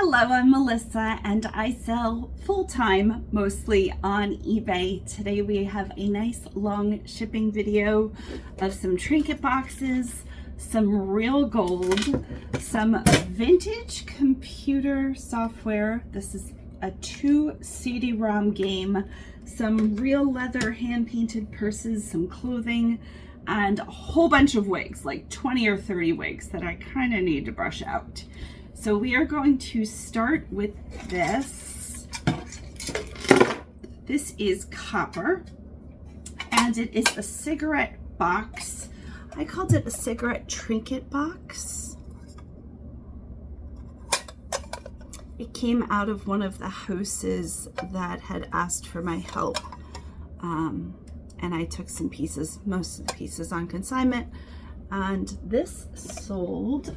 Hello, I'm Melissa and I sell full-time mostly on eBay. Today we have a nice long shipping video of some trinket boxes, some real gold, some vintage computer software. This is a 2 CD-ROM game, some real leather hand-painted purses, some clothing, and a whole bunch of wigs, like 20 or 30 wigs that I kind of need to brush out. So we are going to start with this. This is copper, and it is a cigarette box. I called it a cigarette trinket box. It came out of one of the houses that had asked for my help. And I took some pieces, most of the pieces on consignment. And this sold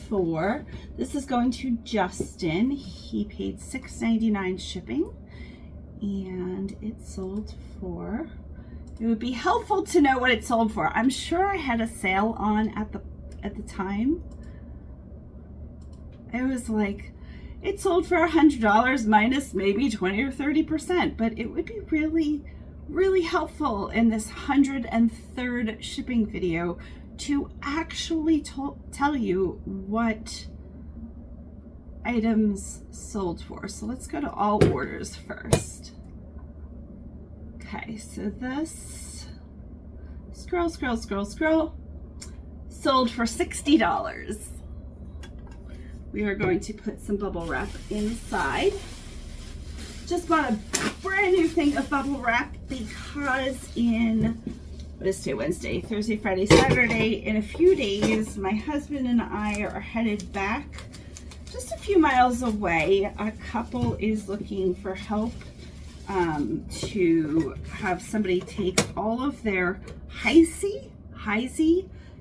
for, this is going to Justin. He paid $6.99 shipping, and it sold for, it would be helpful to know what it sold for. I'm sure I had a sale on at the time. It was like, it sold for $100 minus maybe 20 or 30%, but it would be really helpful in this 103rd shipping video to actually tell you what items sold for. So let's go to all orders first. Okay, so this, scroll, sold for $60. We are going to put some bubble wrap inside. Just bought a brand new thing of bubble wrap because in, what is today, Wednesday, Thursday, Friday, Saturday, in a few days, my husband and I are headed back just a few miles away. A couple is looking for help to have somebody take all of their Heisey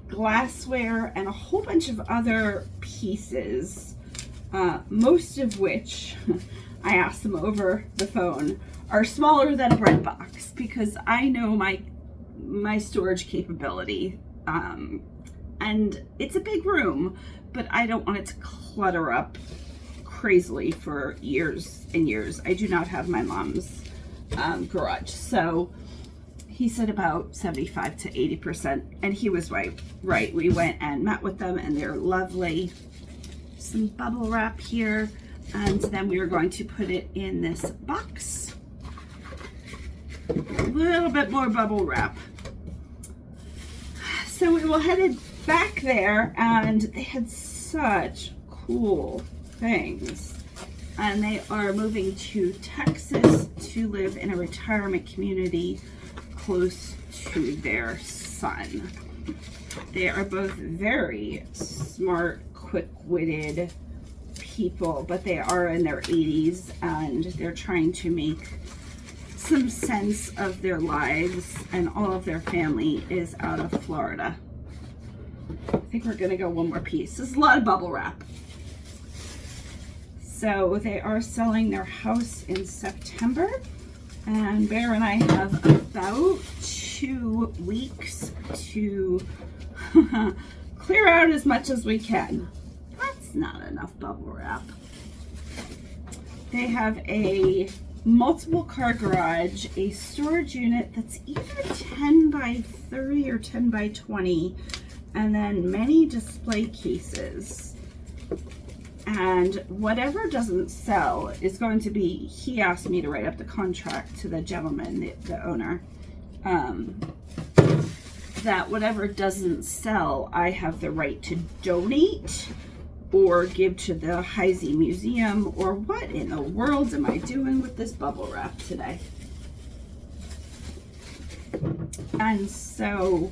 glassware and a whole bunch of other pieces, most of which I asked them over the phone are smaller than a bread box because I know my storage capability, and it's a big room, but I don't want it to clutter up crazily for years and years. I do not have my mom's garage, so he said about 75 to 80%, and he was right. We went and met with them, and they're lovely. Some bubble wrap here, and then we are going to put it in this box. A little bit more bubble wrap. So we will headed back there, and they had such cool things. And they are moving to Texas to live in a retirement community close to their son. They are both very smart, quick-witted people, but they are in their 80s, and they're trying to make some sense of their lives, and all of their family is out of Florida. I think we're gonna go one more piece. This is a lot of bubble wrap. So they are selling their house in September, and Bear and I have about 2 weeks to clear out as much as we can. That's not enough bubble wrap. They have a multiple car garage, a storage unit that's either 10 by 30 or 10 by 20, and then many display cases. And whatever doesn't sell is going to be, he asked me to write up the contract to the gentleman, the owner, that whatever doesn't sell, I have the right to donate or give to the Heisey Museum. Or what in the world am I doing with this bubble wrap today? And so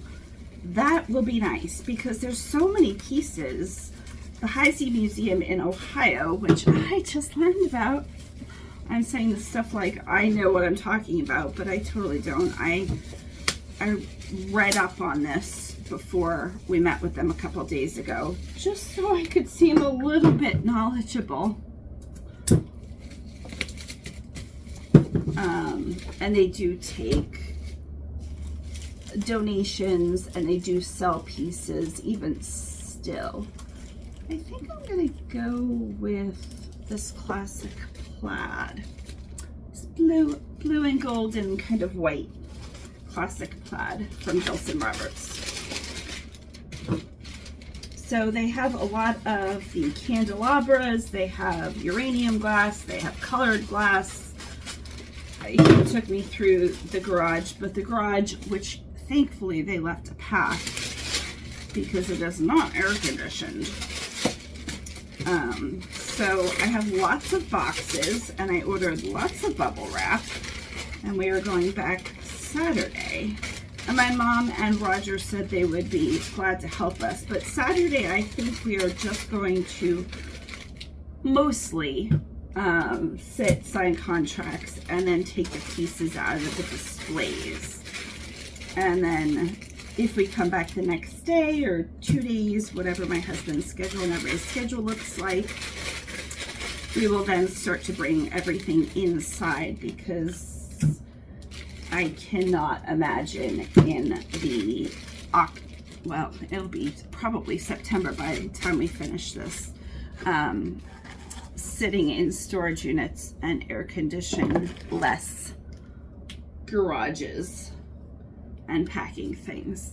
that will be nice because there's so many pieces. The Heisey Museum in Ohio, which I just learned about. I'm saying this stuff like I know what I'm talking about, but I totally don't. I read up on this before we met with them a couple days ago, just so I could seem a little bit knowledgeable. And they do take donations, and they do sell pieces even still. I think I'm gonna go with this classic plaid. It's blue and gold and kind of white classic plaid from Gilson Roberts. So they have a lot of the candelabras, they have uranium glass, they have colored glass. He took me through the garage, but the garage, which thankfully they left a path because it is not air conditioned. So I have lots of boxes and I ordered lots of bubble wrap, and we are going back Saturday. And my mom and Roger said they would be glad to help us. But Saturday, I think we are just going to mostly sit, sign contracts, and then take the pieces out of the displays. And then if we come back the next day or 2 days, whatever my husband's schedule and everybody's schedule looks like, we will then start to bring everything inside, because I cannot imagine in the, well, it'll be probably September by the time we finish this, sitting in storage units and air-conditioned-less garages and packing things.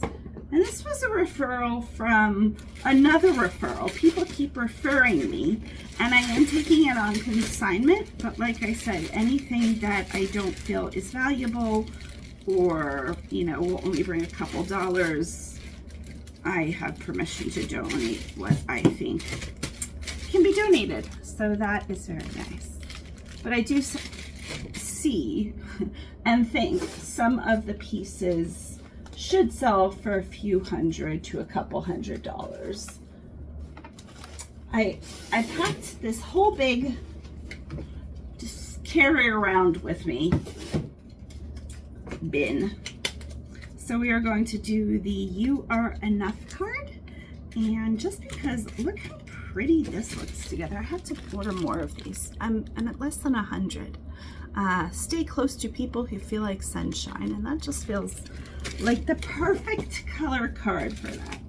And this was a referral from another referral. People keep referring me, and I am taking it on consignment, but like I said, anything that I don't feel is valuable or, you know, will only bring a couple dollars, I have permission to donate what I think can be donated. So that is very nice. But I do see and think some of the pieces should sell for a few hundred to a couple $100s. I packed this whole big, just carry around with me, bin. So we are going to do the You Are Enough card. And just because, look how pretty this looks together. I have to order more of these. I'm at less than 100. Stay close to people who feel like sunshine, and that just feels like the perfect color card for that.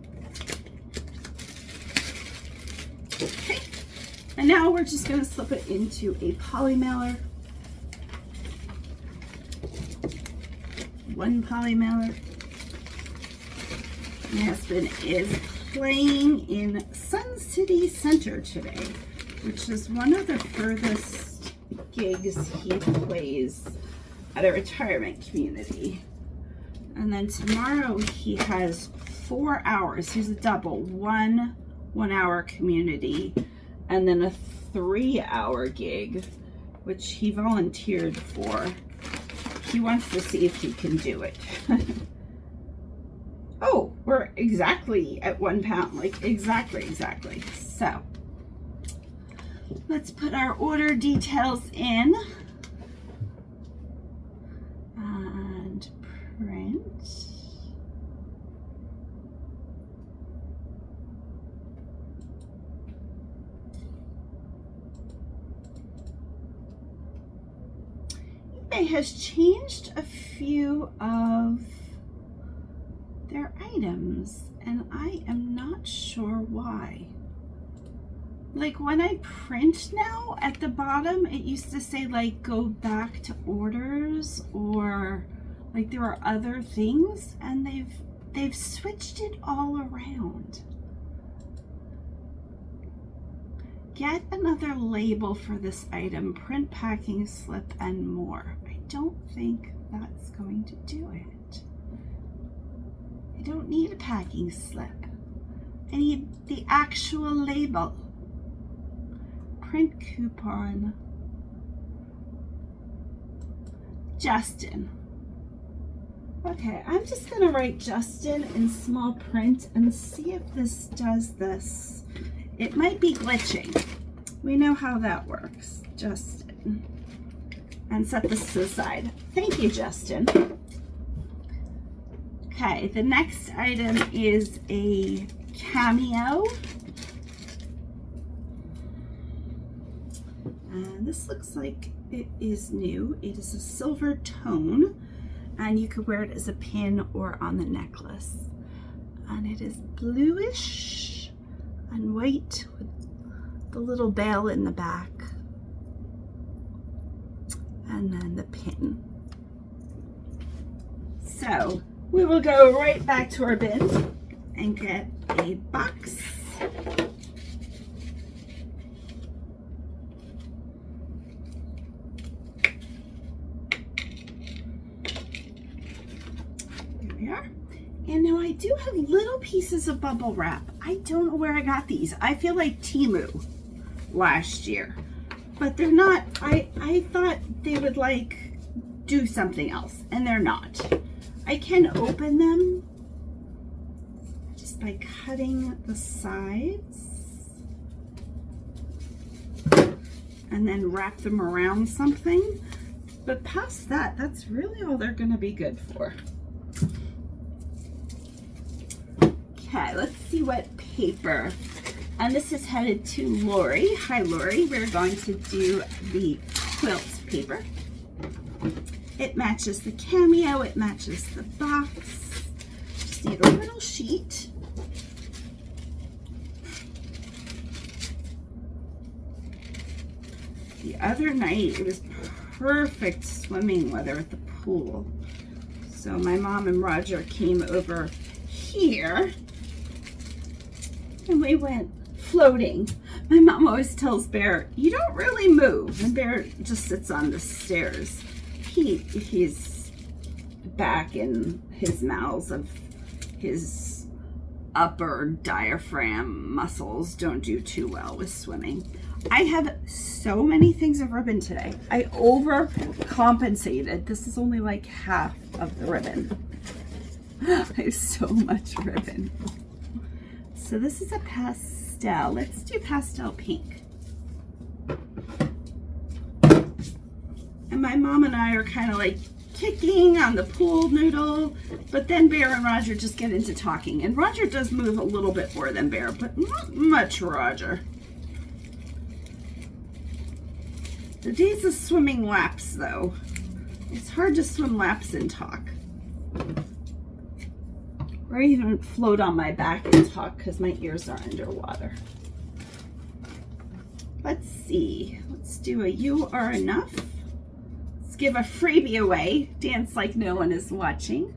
Okay, and now we're just going to slip it into a poly mailer. One poly mailer. My husband is playing in Sun City Center today, which is one of the furthest gigs he plays at a retirement community. And then tomorrow he has 4 hours. He's a double, one 1 hour community, and then a 3-hour gig, which he volunteered for. He wants to see if he can do it. Oh, we're exactly at 1 pound, like exactly. So let's put our order details in and print. eBay has changed a few of their items, and I am not sure why. Like when I print now, at the bottom it used to say like go back to orders, or like there are other things, and they've switched it all around. Get another label for this item, print packing slip, and more. I don't think that's going to do it. I don't need a packing slip. I need the actual label. Print coupon. Justin. Okay, I'm just gonna write Justin in small print and see if this does this. It might be glitching. We know how that works. Justin. And set this to the side. Thank you, Justin. Okay, the next item is a cameo. And this looks like it is new. It is a silver tone, and you could wear it as a pin or on the necklace. And it is bluish and white with the little bell in the back. and then the pin. So we will go right back to our bin and get a box. There we are. And now I do have little pieces of bubble wrap. I don't know where I got these. I feel like Temu last year, but they're not. I thought they would like do something else, and they're not. I can open them just by cutting the sides and then wrap them around something. But past that, that's really all they're gonna be good for. Okay, let's see what paper. And this is headed to Lori. Hi, Lori. We're going to do the quilt paper. It matches the cameo. It matches the box. Just need a little sheet. The other night, it was perfect swimming weather at the pool. So my mom and Roger came over here and we went floating. My mom always tells Bear, you don't really move. And Bear just sits on the stairs. He's back in his mouths of his upper diaphragm muscles don't do too well with swimming. I have so many things of ribbon today. I overcompensated. This is only like half of the ribbon. I have so much ribbon. So this is a pastel. Let's do pastel pink. And my mom and I are kind of like kicking on the pool noodle, but then Bear and Roger just get into talking. And Roger does move a little bit more than Bear, but not much Roger. The days of swimming laps, though. It's hard to swim laps and talk. Or even float on my back and talk because my ears are underwater. Let's see. Let's do a You Are Enough. Let's give a freebie away. Dance like no one is watching.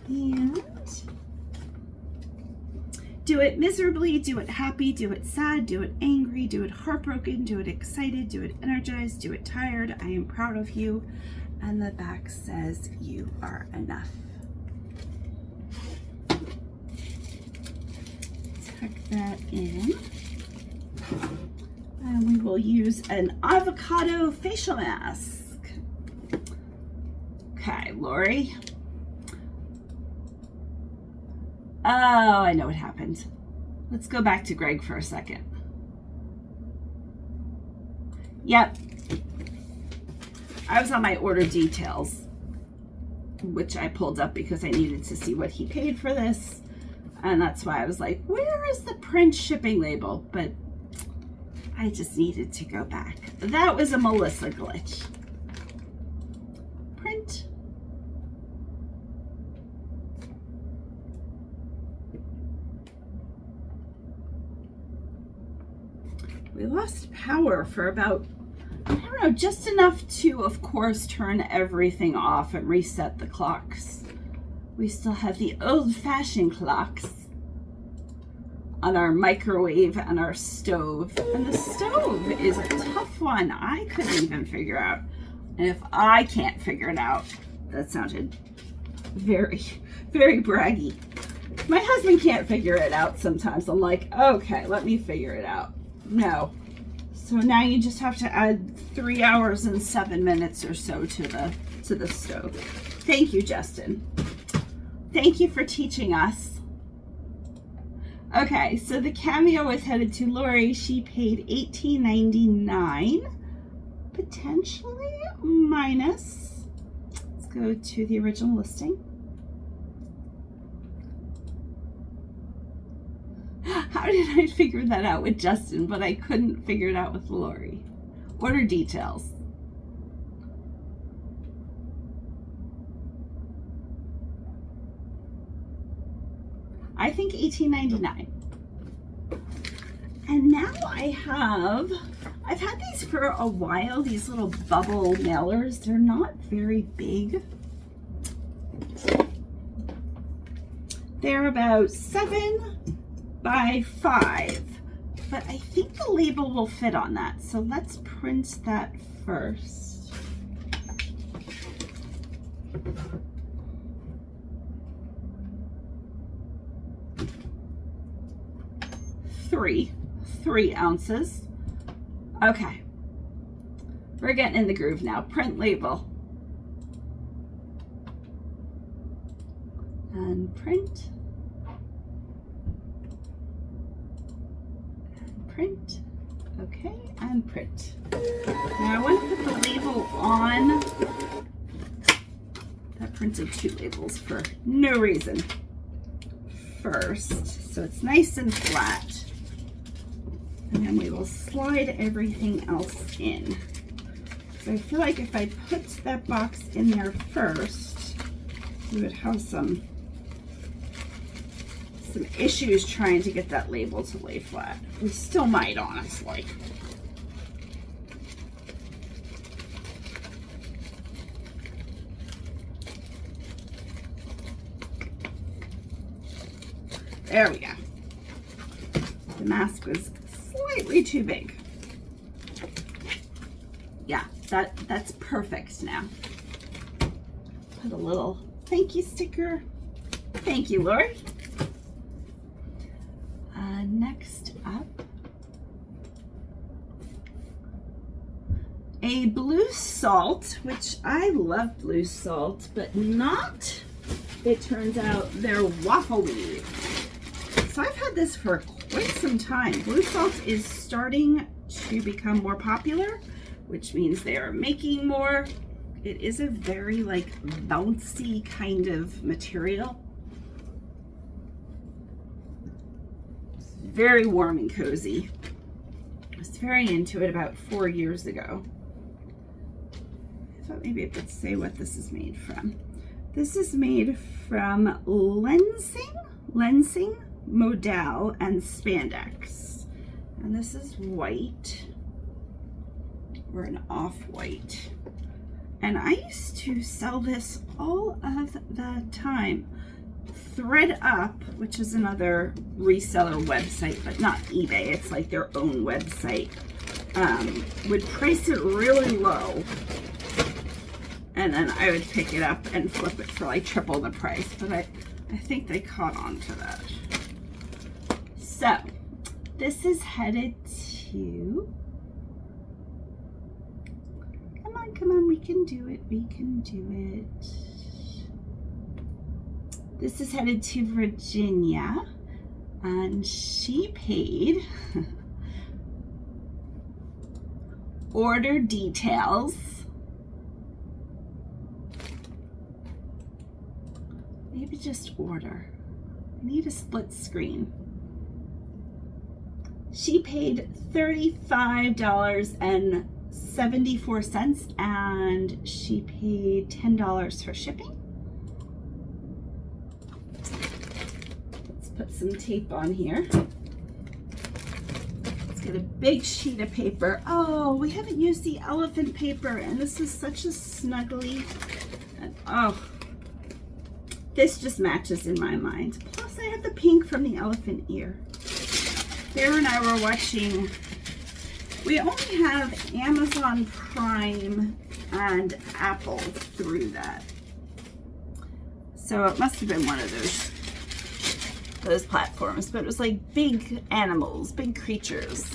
And do it miserably, do it happy, do it sad, do it angry, do it heartbroken, do it excited, do it energized, do it tired. I am proud of you. And the back says you are enough. Tuck that in. And we will use an avocado facial mask. Okay, Lori. Oh, I know what happened. Let's go back to Greg for a second. Yep. I was on my order details, which I pulled up because I needed to see what he paid for this. And that's why I was like, where is the print shipping label? But I just needed to go back. That was a Mellissa glitch. Print. We lost power for about, I don't know, just enough to, of course, turn everything off and reset the clocks. We still have the old-fashioned clocks on our microwave and our stove. And the stove is a tough one. I couldn't even figure out. And if I can't figure it out, that sounded very, very braggy. My husband can't figure it out sometimes. I'm like, okay, let me figure it out. No. So now you just have to add 3 hours and 7 minutes or so to the stove. Thank you, Justin. Thank you for teaching us. Okay, so the cameo is headed to Lori. She paid $18.99, potentially minus. Let's go to the original listing. How did I figure that out with Justin, but I couldn't figure it out with Lori? Order details. I think $18.99. And now I've had these for a while, these little bubble mailers. They're not very big. They're about 7 by 5, but I think the label will fit on that. So let's print that first. Three ounces. Okay, we're getting in the groove now. Print label. And print. And print. Okay, and print. Now I want to put the label on. That printed 2 labels for no reason. First, so it's nice and flat. And then we will slide everything else in. So I feel like if I put that box in there first, we would have some issues trying to get that label to lay flat. We still might, honestly. There we go. The mask was slightly too big. Yeah, that's perfect now. Put a little thank you sticker. Thank you, Lori. Next up, a blue salt, which I love blue salt, but not, it turns out, they're waffle weed. So I've had this for quite some time. Blue salt is starting to become more popular, which means they are making more. It is a very like bouncy kind of material. Very warm and cozy. I was very into it about 4 years ago. I thought maybe I could say what this is made from. This is made from lensing, modal, and spandex. And this is white, or an off-white. And I used to sell this all of the time. Thread Up, which is another reseller website, but not eBay, it's like their own website, would price it really low, and then I would pick it up and flip it for like triple the price. But I think they caught on to that. So this is headed to, come on, we can do it, This is headed to Virginia, and she paid order details. Maybe just order. I need a split screen. She paid $35.74, and she paid $10 for shipping. Put some tape on here. Let's get a big sheet of paper. Oh, we haven't used the elephant paper, and this is such a snuggly. And, oh, this just matches in my mind. Plus, I have the pink from the elephant ear. Bear and I were watching. We only have Amazon Prime and Apple through that, so it must have been one of those platforms, but it was like big animals, big creatures.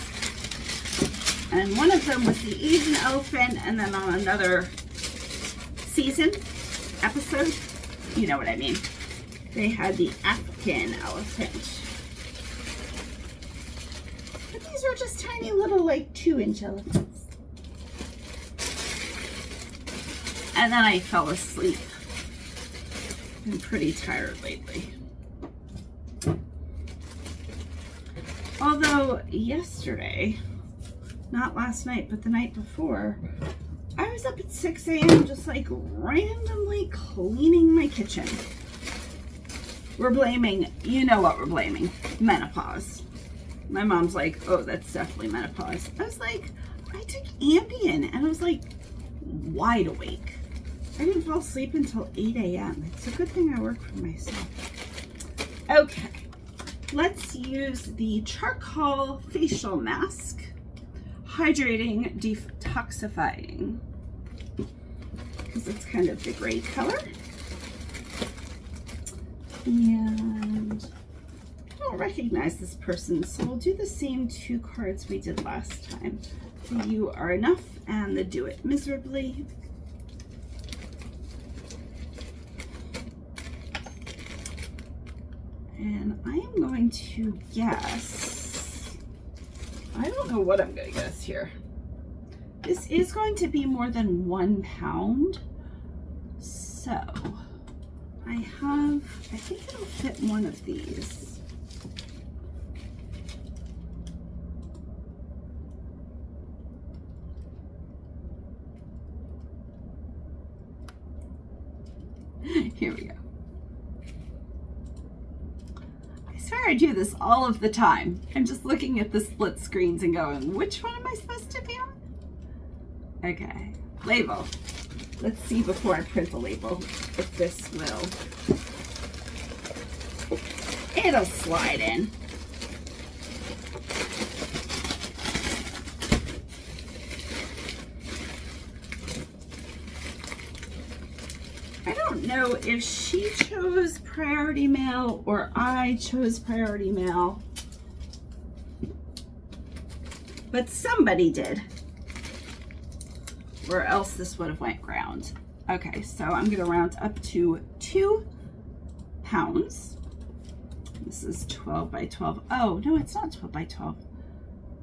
And one of them was the Asian elephant, and then on another episode, you know what I mean, they had the African elephant. But these are just tiny little like 2-inch elephants. And then I fell asleep. I'm pretty tired lately. Although yesterday, not last night, but the night before, I was up at 6 a.m. just like randomly cleaning my kitchen. We're blaming, you know what we're blaming, menopause. My mom's like, oh, that's definitely menopause. I was like, I took Ambien and I was like wide awake. I didn't fall asleep until 8 a.m. It's a good thing I work for myself. Okay, let's use the charcoal facial mask. Hydrating, detoxifying, because it's kind of the gray color. And I don't recognize this person, so we'll do the same 2 cards we did last time. The You Are Enough and the Do It Miserably. And I am going to guess, I don't know what I'm going to guess here. This is going to be more than 1 pound. So I think it'll fit one of these. Here we go. I swear I do this all of the time. I'm just looking at the split screens and going, which one am I supposed to be on? Okay, label. Let's see before I print the label if this will. It'll slide in. I don't know if she chose priority mail or I chose priority mail, but somebody did, or else this would have went ground. Okay, so I'm gonna round up to 2 pounds. This is 12 by 12. Oh, no, it's not 12 by 12.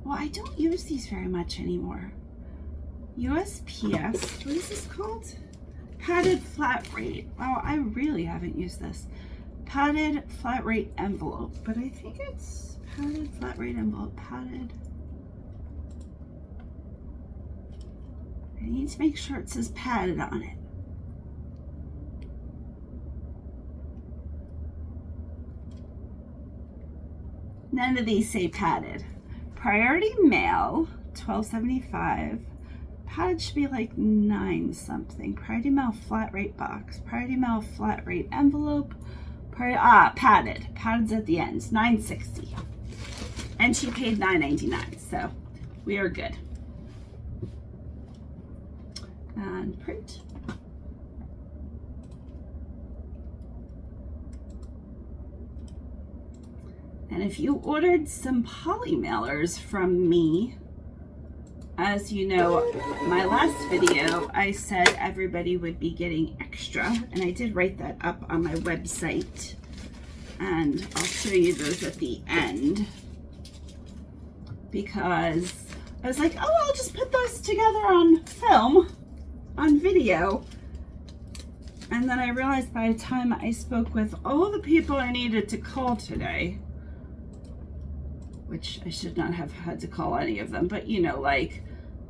Well, I don't use these very much anymore. USPS, what is this called? Padded flat rate. Wow, I really haven't used this. Padded flat rate envelope, but I think it's padded flat rate envelope, padded. I need to make sure it says padded on it. None of these say padded. Priority mail, $12.75. Padded should be like 9 something. Priority mail flat rate box. Priority mail flat rate envelope. Padded. Padded's at the end. $9.60. And she paid $9.99. So we are good. And print. And if you ordered some poly mailers from me, as you know, my last video, I said everybody would be getting extra, and I did write that up on my website, and I'll show you those at the end, because I was like, oh, I'll just put those together on film, on video, and then I realized by the time I spoke with all the people I needed to call today, which I should not have had to call any of them, but you know, like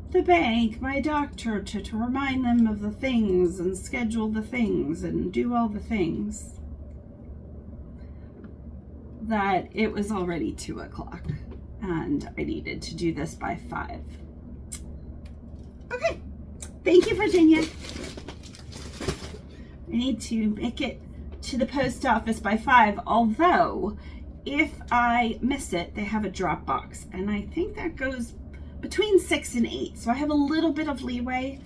the bank, my doctor, to remind them of the things and schedule the things and do all the things, that it was already 2 o'clock and I needed to do this by 5. Okay, thank you, Virginia. I need to make it to the post office by 5, although if I miss it, they have a drop box, and I think that goes between 6 and 8, so I have a little bit of leeway,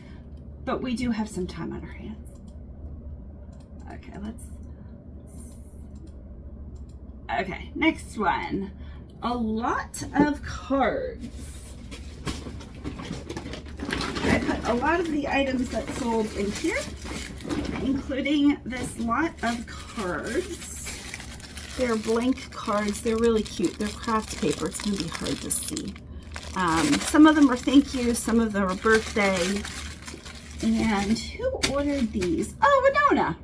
but we do have some time on our hands. Okay, okay, next one. A lot of cards. I put a lot of the items that sold in here, including this lot of cards. They're blank cards. They're really cute. They're craft paper. It's going to be hard to see. Some of them are thank you. Some of them are birthday. And who ordered these? Oh, Winona.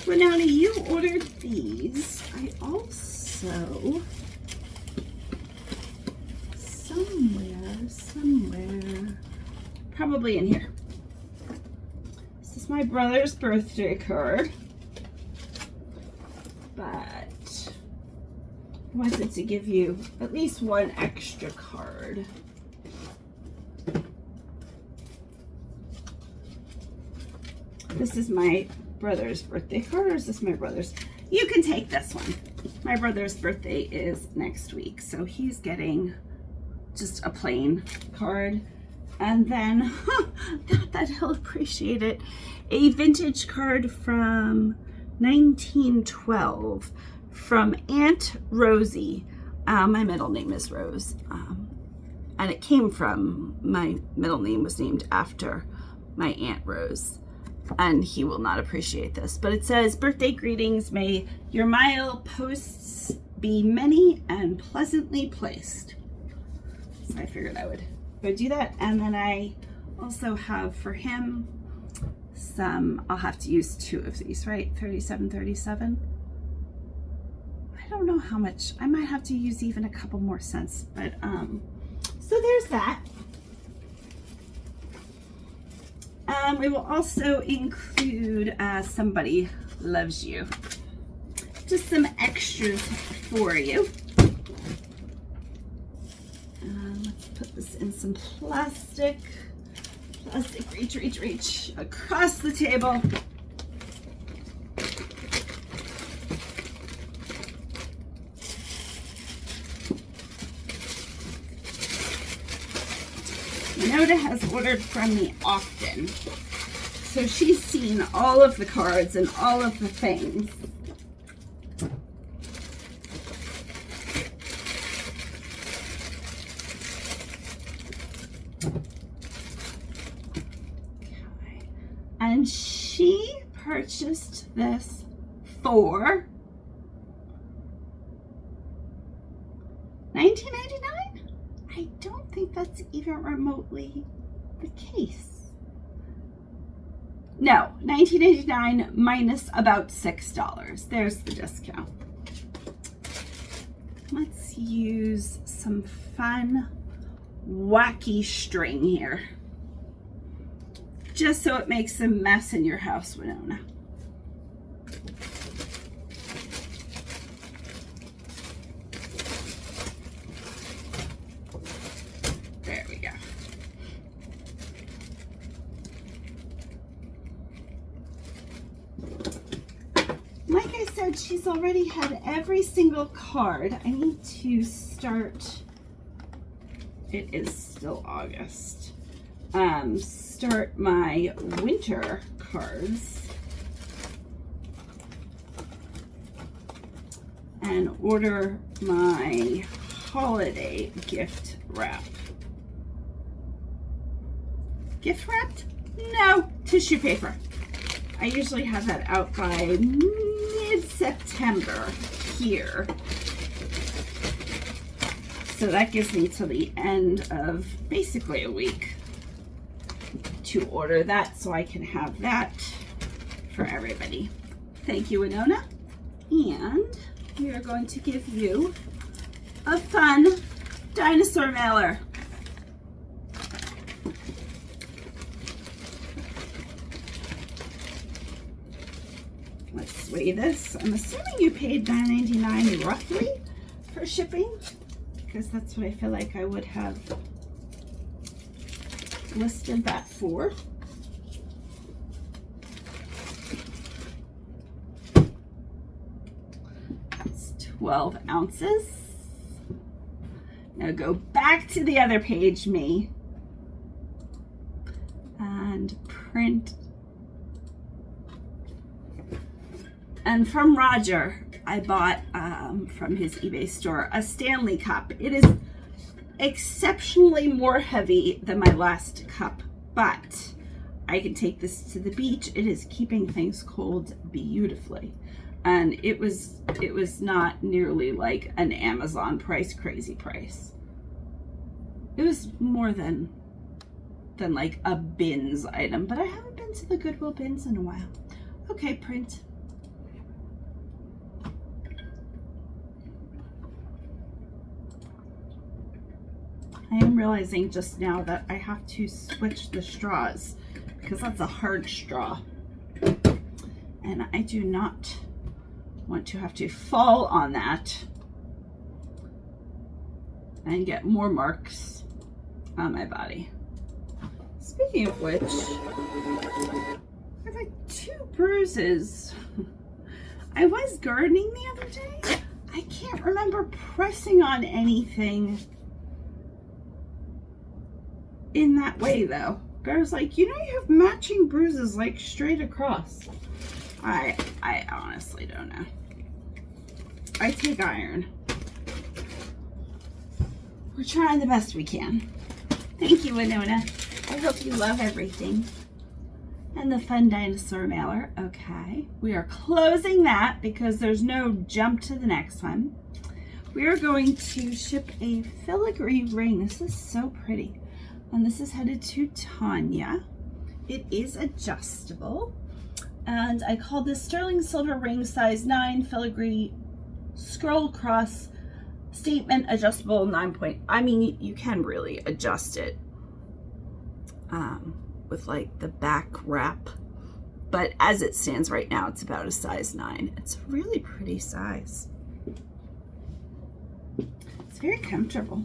Winona, you ordered these. I also, somewhere, probably in here. This is my brother's birthday card. But wanted to give you at least one extra card. This is my brother's birthday card, or is this my brother's? You can take this one. My brother's birthday is next week, so he's getting just a plain card. And then, not that he'll appreciate it, a vintage card from 1912 from Aunt Rosie. My middle name is Rose, and it came from, my middle name was named after my Aunt Rose, and he will not appreciate this, but it says, birthday greetings, may your mile posts be many and pleasantly placed. So I figured I would go do that. And then I also have for him some, I'll have to use 2 of these, right? 37.37. I don't know how much, I might have to use even a couple more cents, but so there's that. We will also include Somebody Loves You. Just some extras for you. Let's put this in some plastic. Plastic, reach across the table. Minota has ordered from me often, so she's seen all of the cards and all of the things. Okay. And she purchased this for $19.99? I don't think that's even remotely the case. No, $19.89 minus about $6. There's the discount. Let's use some fun, wacky string here. Just so it makes a mess in your house, Winona. There we go. Like I said, she's already had every single card. I need to start, it is still August, start my winter cards and order my holiday gift wrap. Gift wrapped? No, tissue paper. I usually have that out by mid-September here. So that gives me till the end of basically a week to order that, so I can have that for everybody. Thank you, Winona. And we are going to give you a fun dinosaur mailer. Let's weigh this. I'm assuming you paid $9.99 roughly for shipping, because that's what I feel like I would have listed that for. That's 12 ounces. Now go back to the other page, me, and print. And from Roger, I bought from his eBay store a Stanley cup. It is exceptionally more heavy than my last cup, but I can take this to the beach. It is keeping things cold beautifully. And it was not nearly like an Amazon price, crazy price. It was more than like a bins item, but I haven't been to the Goodwill bins in a while. Okay, print. I am realizing just now that I have to switch the straws because that's a hard straw. And I do not want to have to fall on that and get more marks on my body. Speaking of which, I have like 2 bruises. I was gardening the other day. I can't remember pressing on anything in that way though. But I was like, you know, you have matching bruises like straight across. I honestly don't know. I take iron. We're trying the best we can. Thank you, Winona. I hope you love everything. And the fun dinosaur mailer. Okay. We are closing that because there's no jump to the next one. We are going to ship a filigree ring. This is so pretty. And this is headed to Tanya. It is adjustable. And I called this sterling silver ring, size 9, filigree, scroll cross, statement adjustable 9 point. I mean, you can really adjust it with like the back wrap. But as it stands right now, it's about a size 9. It's a really pretty size. It's very comfortable.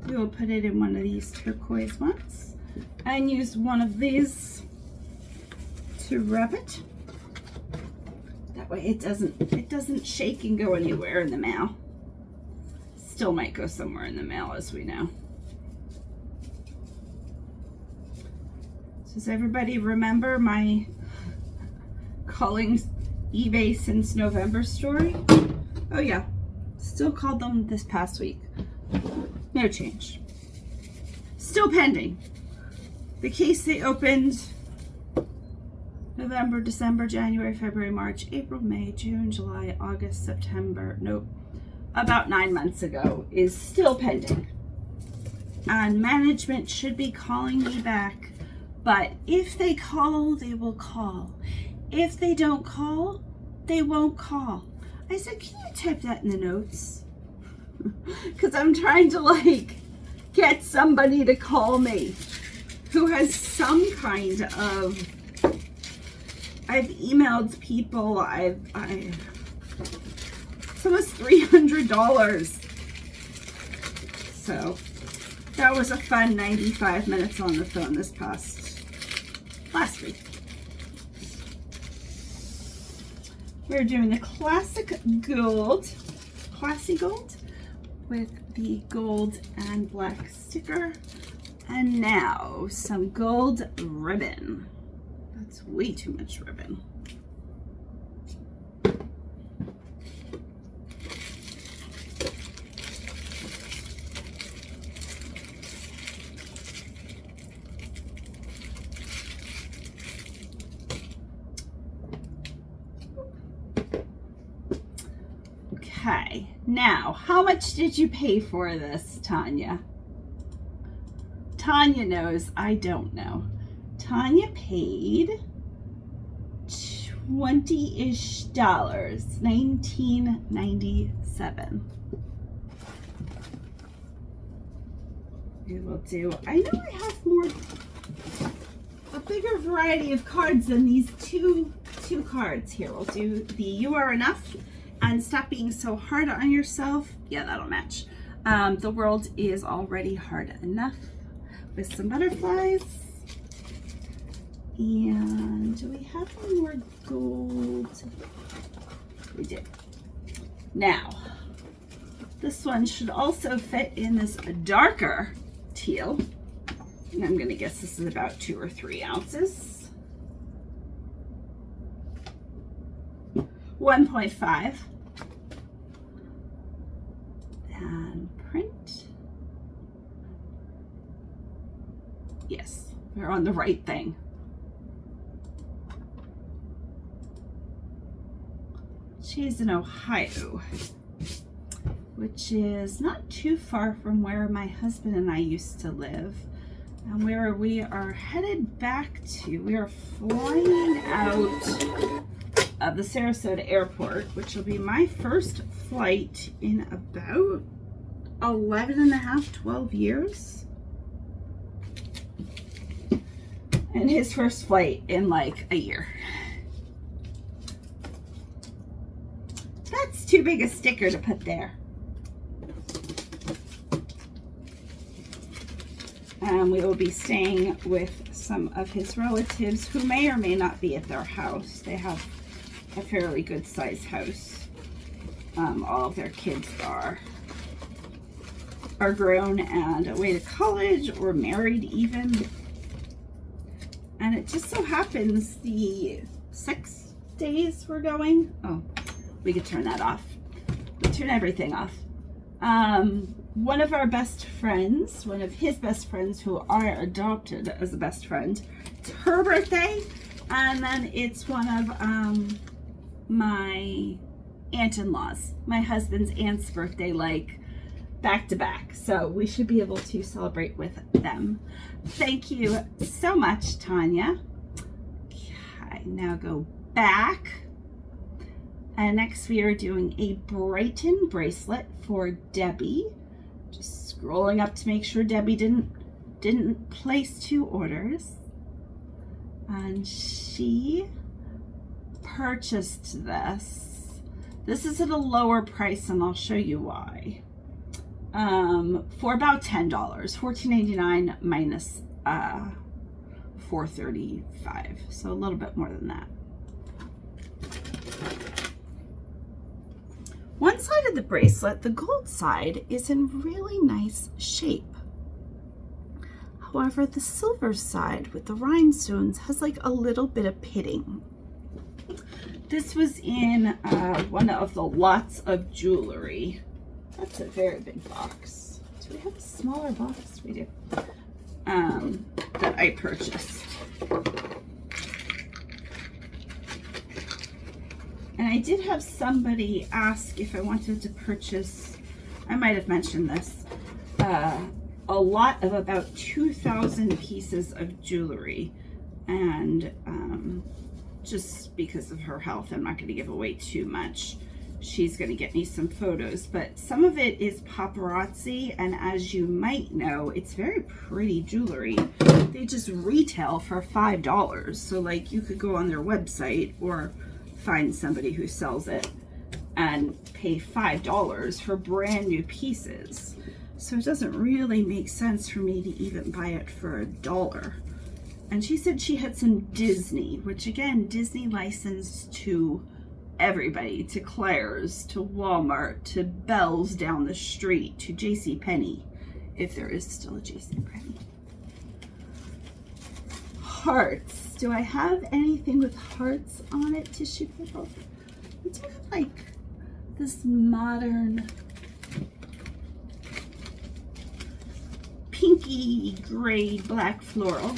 We will put it in one of these turquoise ones and use one of these to rub it. That way it doesn't shake and go anywhere in the mail. Still might go somewhere in the mail, as we know. Does everybody remember my calling eBay since November story? Oh yeah, still called them this past week. No change. Still pending. The case they opened November, December, January, February, March, April, May, June, July, August, September, nope, about 9 months ago is still pending. And management should be calling me back. But if they call, they will call. If they don't call, they won't call. I said, can you type that in the notes? Because I'm trying to like get somebody to call me who has some kind of, I've emailed people, it's almost $300. So that was a fun 95 minutes on the phone last week. We're doing the classic gold, classy gold, with the gold and black sticker. And now some gold ribbon. That's way too much ribbon. Okay, now, how much did you pay for this, Tanya? Tanya knows, I don't know. Tanya paid $20-ish, $19.97. We will do, I know I have a bigger variety of cards than these two cards here. We'll do the You Are Enough and Stop Being So Hard on Yourself. Yeah, that'll match. The World Is Already Hard Enough with some butterflies. And do we have any more gold? We do. Now, this one should also fit in this darker teal. And I'm gonna guess this is about 2 or 3 ounces. 1.5. And print. Yes, we're on the right thing. She's in Ohio, which is not too far from where my husband and I used to live, and where we are headed back to. We are flying out of the Sarasota airport, which will be my first flight in about 11 and a half, 12 years. And his first flight in like a year. That's too big a sticker to put there. And we will be staying with some of his relatives who may or may not be at their house. They have a fairly good sized house. All of their kids are grown and away to college or married even. And it just so happens the 6 days we're going. Oh, we could turn that off. We turn everything off. One of our best friends, one of his best friends who I adopted as a best friend, it's her birthday. And then it's one of my aunt-in-laws, my husband's aunt's birthday, like back to back. So we should be able to celebrate with them. Thank you so much, Tanya. Okay, now go back. And next we are doing a Brighton bracelet for Debbie. Just scrolling up to make sure Debbie didn't place 2 orders. And she purchased this. This is at a lower price and I'll show you why. For about $10, $14.99 minus $4.35, so a little bit more than that. One side of the bracelet, the gold side, is in really nice shape. However, the silver side with the rhinestones has like a little bit of pitting. This was in one of the lots of jewelry. That's a very big box. Do we have a smaller box? We do. That I purchased. And I did have somebody ask if I wanted to purchase, I might have mentioned this, a lot of about 2,000 pieces of jewelry. And just because of her health, I'm not going to give away too much. She's going to get me some photos, but some of it is paparazzi, and as you might know, it's very pretty jewelry. They just retail for $5, so like you could go on their website or find somebody who sells it and pay $5 for brand new pieces. So it doesn't really make sense for me to even buy it for $1. And she said she had some Disney, which again, Disney licensed to everybody, to Claire's, to Walmart, to Bell's down the street, to JCPenney, if there is still a JCPenney. Hearts. Do I have anything with hearts on it, tissue paper? We do have like this modern pinky gray black floral.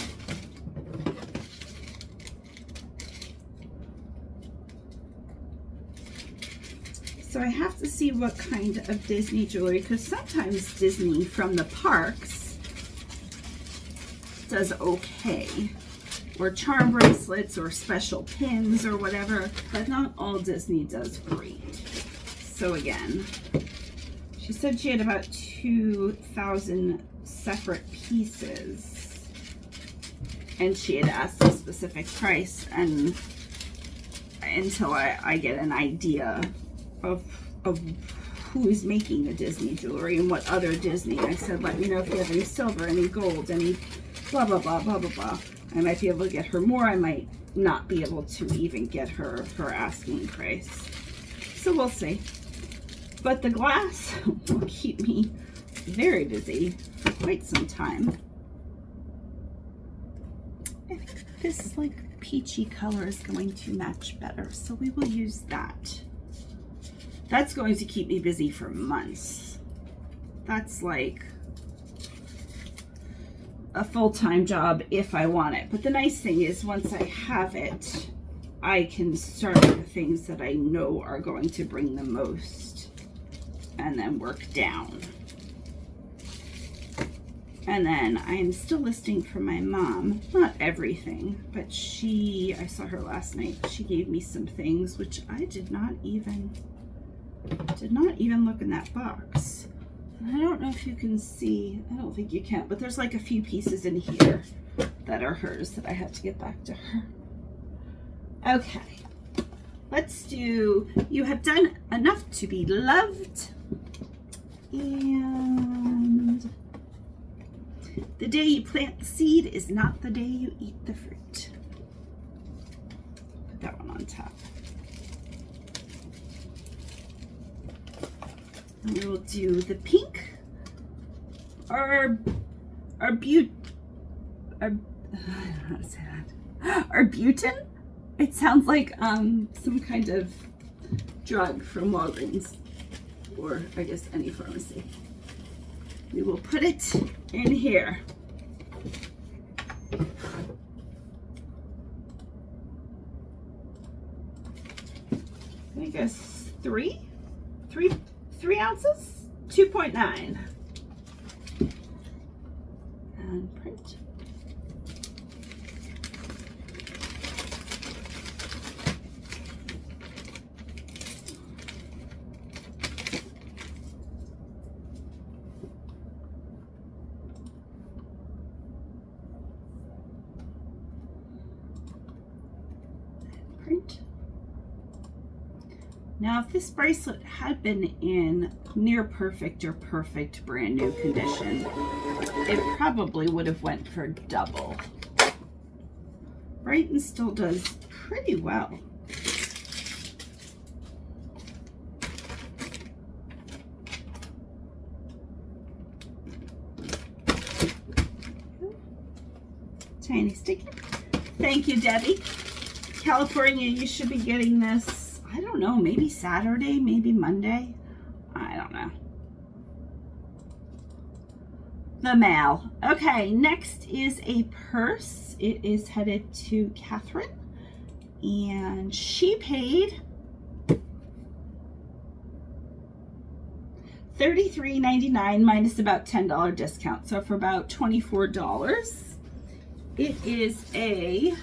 So I have to see what kind of Disney jewelry, because sometimes Disney from the parks does okay, or charm bracelets or special pins or whatever, but not all Disney does great. So again, she said she had about 2,000 separate pieces, and she had asked a specific price, and until I get an idea of who's making the Disney jewelry and what other Disney. I said, let me know if you have any silver, any gold, any blah, blah, blah, blah, blah, blah. I might be able to get her more. I might not be able to even get her asking price. So we'll see. But the glass will keep me very busy for quite some time. I think this like peachy color is going to match better, so we will use that. That's going to keep me busy for months. That's like a full-time job if I want it. But the nice thing is once I have it, I can start with the things that I know are going to bring the most and then work down. And then I'm still listing for my mom, not everything, but I saw her last night. She gave me some things which I did not even look in that box. And I don't know if you can see, I don't think you can, but there's like a few pieces in here that are hers that I have to get back to her. Okay, let's do You Have Done Enough to Be Loved. And The day you plant the seed is not the day you eat the fruit. Put that one on top. And we will do the pink. I don't know how to say that. Arbutin? It sounds like some kind of drug from Walgreens, or I guess any pharmacy. We will put it in here. I guess three ounces, 2.9. And print. Print. Now, if this bracelet had been in near perfect or perfect brand new condition, it probably would have went for double. Brighton still does pretty well. Tiny sticky. Thank you, Debbie. California, you should be getting this, I don't know, maybe Saturday, maybe Monday. I don't know. The mail. Okay, next is a purse. It is headed to Catherine, and she paid $33.99 minus about $10 discount, so for about $24. It is a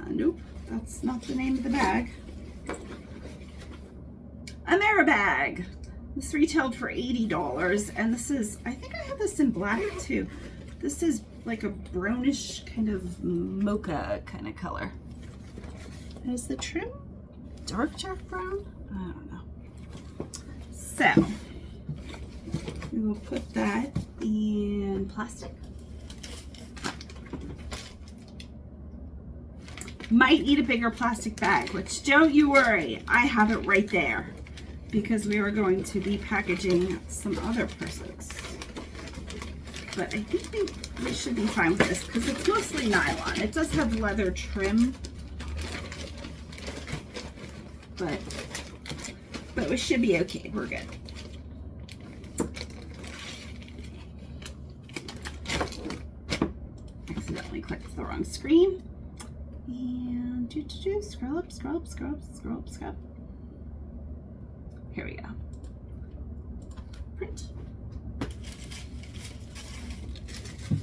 nope, that's not the name of the bag. Ameribag. This retailed for $80, and this is, I think I have this in black too. This is like a brownish kind of mocha kind of color. Is the trim dark brown? I don't know. So we will put that in plastic. Might need a bigger plastic bag, which don't you worry, I have it right there because we are going to be packaging some other purses. But I think we should be fine with this because it's mostly nylon. It does have leather trim, but we should be okay. We're good. Accidentally clicked the wrong screen. And scroll up, scroll up, scroll up, scroll up, scroll up. Here we go. Print. I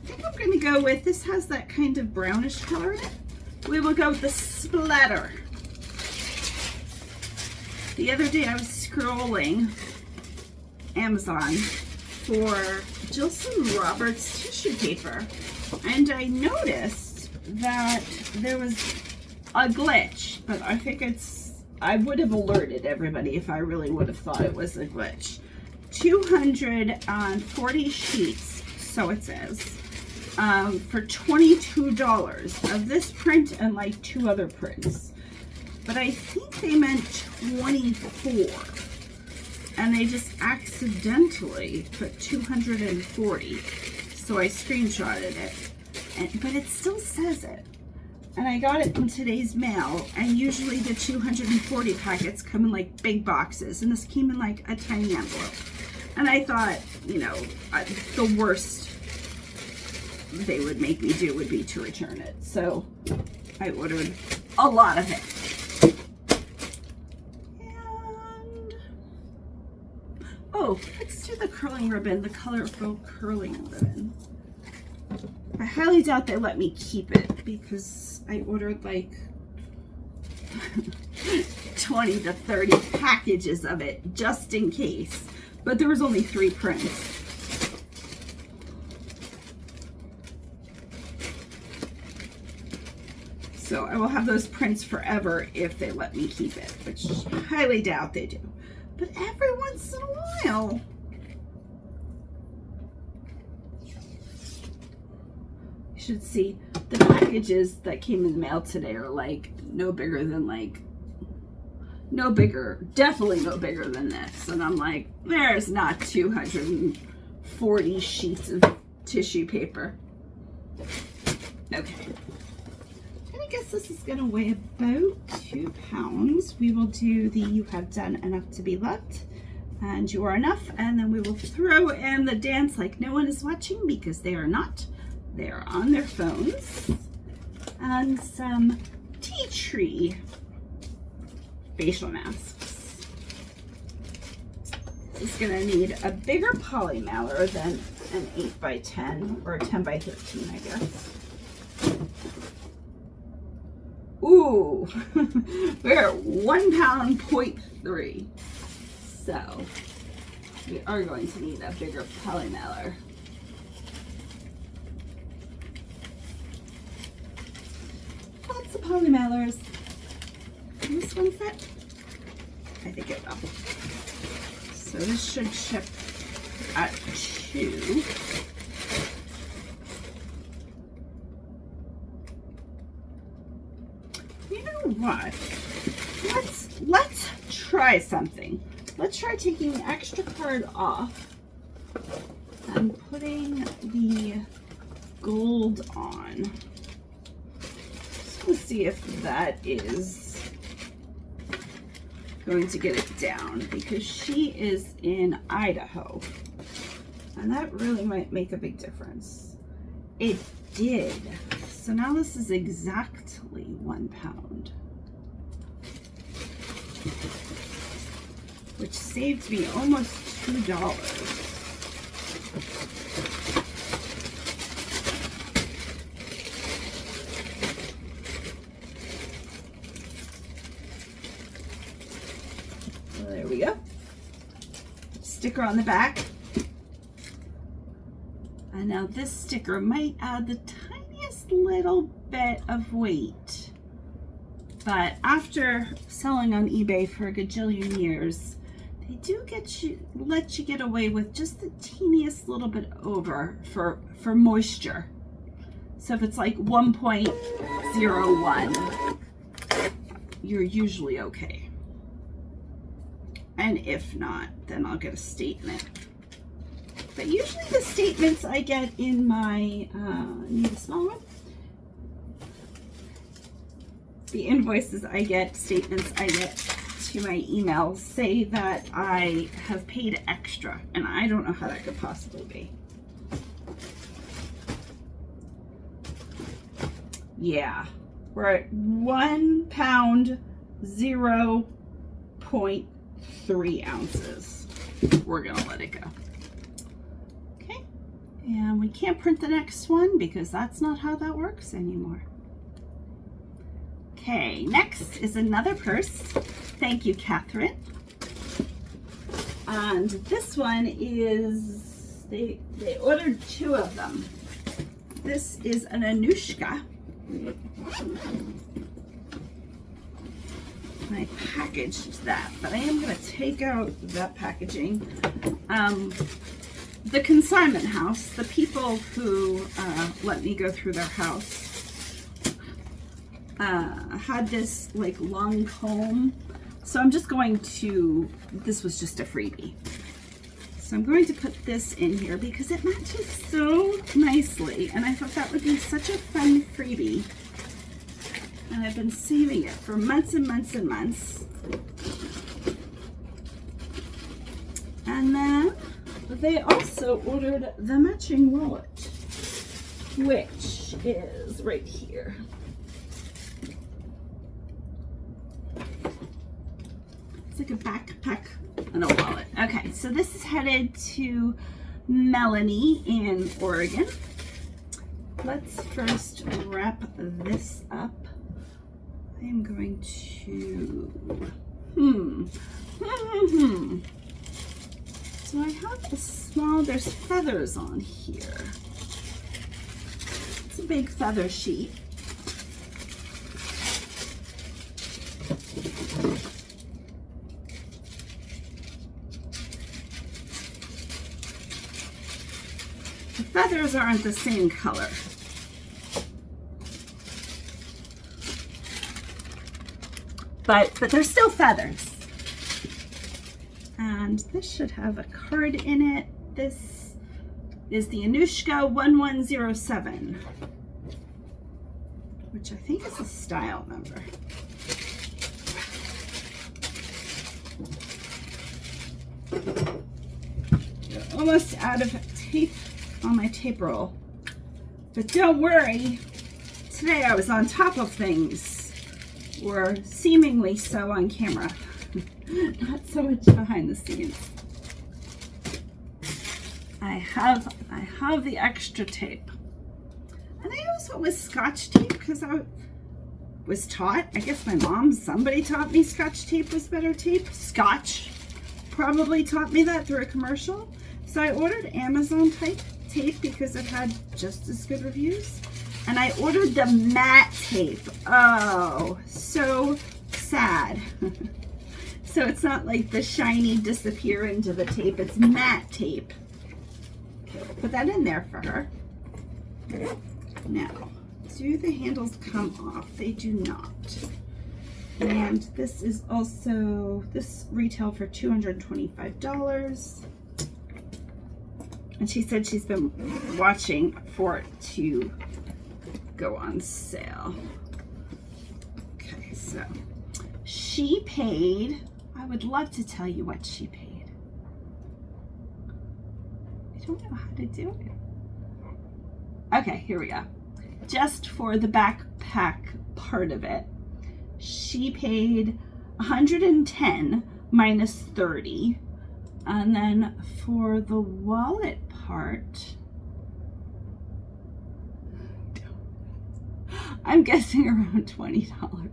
think I'm going to go with, this has that kind of brownish color in it. We will go with the splatter. The other day I was scrolling Amazon for Jilson Roberts tissue paper, and I noticed that there was a glitch, but I think I would have alerted everybody if I really would have thought it was a glitch. 240 sheets, so it says, for $22 of this print and like 2 other prints. But I think they meant 24, and they just accidentally put 240, so I screenshotted it. But it still says it, and I got it in today's mail, and usually the 240 packets come in like big boxes, and this came in like a tiny envelope. And I thought, you know, the worst they would make me do would be to return it, so I ordered a lot of it. And oh, let's do the curling ribbon, the colorful curling ribbon. I highly doubt they let me keep it because I ordered like 20 to 30 packages of it just in case, but there was only 3 prints. So I will have those prints forever if they let me keep it, which I highly doubt they do. But every once in a while, You should see the packages that came in the mail today are like no bigger than definitely no bigger than this. And I'm like, there's not 240 sheets of tissue paper. Okay. And I guess this is gonna weigh about 2 pounds. We will do the "You have done enough to be loved" and "You are enough," and then we will throw in the "Dance like no one is watching," because they are not. They are on their phones. And some tea tree facial masks. This is gonna need a bigger poly mailer than an 8x10 or a 10x13, I guess. Ooh, we're at 1 pound, 0.3. So we are going to need a bigger poly mailer. Lots of poly mailers. Will this one fit? I think it will. So this should ship at 2. You know what? Let's try something. Let's try taking the extra card off and putting the gold on. Let's see if that is going to get it down, because she is in Idaho and that really might make a big difference. It did. So now this is exactly 1 pound, which saved me almost $2. There we go. Sticker on the back. And now this sticker might add the tiniest little bit of weight. But after selling on eBay for a gajillion years, they do let you get away with just the teeniest little bit over for moisture. So if it's like 1.01, you're usually okay. And if not, then I'll get a statement. But usually the statements I get in my, need a small one? The invoices I get, statements I get to my email say that I have paid extra, and I don't know how that could possibly be. Yeah, we're at 1 pound, 0.3 ounces. We're gonna let it go. Okay, and we can't print the next one because that's not how that works anymore. Okay, next is another purse. Thank you, Catherine. And this one is, they ordered 2 of them. This is an Anushka. I packaged that, but I am going to take out that packaging. The consignment house, the people who let me go through their house, had this like long comb. So I'm just going to, this was just a freebie. So I'm going to put this in here because it matches so nicely. And I thought that would be such a fun freebie. And I've been saving it for months and months and months. And then they also ordered the matching wallet, which is right here. It's like a backpack and a wallet. Okay, so this is headed to Melanie in Oregon. Let's first wrap this up. I am going to, So I have a small, there's feathers on here. It's a big feather sheet. The feathers aren't the same color. but they're still feathers. And this should have a card in it. This is the Anushka 1107, which I think is a style number. Almost out of tape on my tape roll, but don't worry, today I was on top of things, or seemingly so on camera, not so much behind the scenes. I have the extra tape, and I also went with Scotch tape because I was taught, I guess my mom, somebody taught me Scotch tape was better tape. Scotch probably taught me that through a commercial. So I ordered Amazon type tape because it had just as good reviews. And I ordered the matte tape. Oh, so sad. So it's not like the shiny disappear into the tape. It's matte tape. Okay, we'll put that in there for her. Now, do the handles come off? They do not. And this is also, this retailed for $225. And she said she's been watching for it to go on sale. Okay, so she paid, I would love to tell you what she paid. I don't know how to do it. Okay, here we go. Just for the backpack part of it, she paid $110 minus $30. And then for the wallet part, I'm guessing around $20.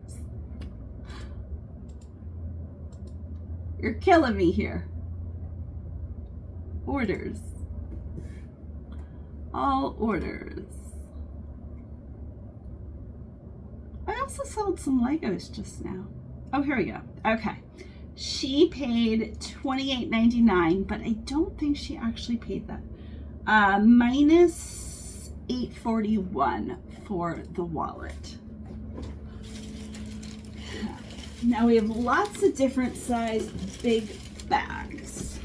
You're killing me here. Orders. All orders. I also sold some Legos just now. Oh, here we go. Okay. She paid $28.99, but I don't think she actually paid that. Minus $8.41 for the wallet. Now we have lots of different size big bags.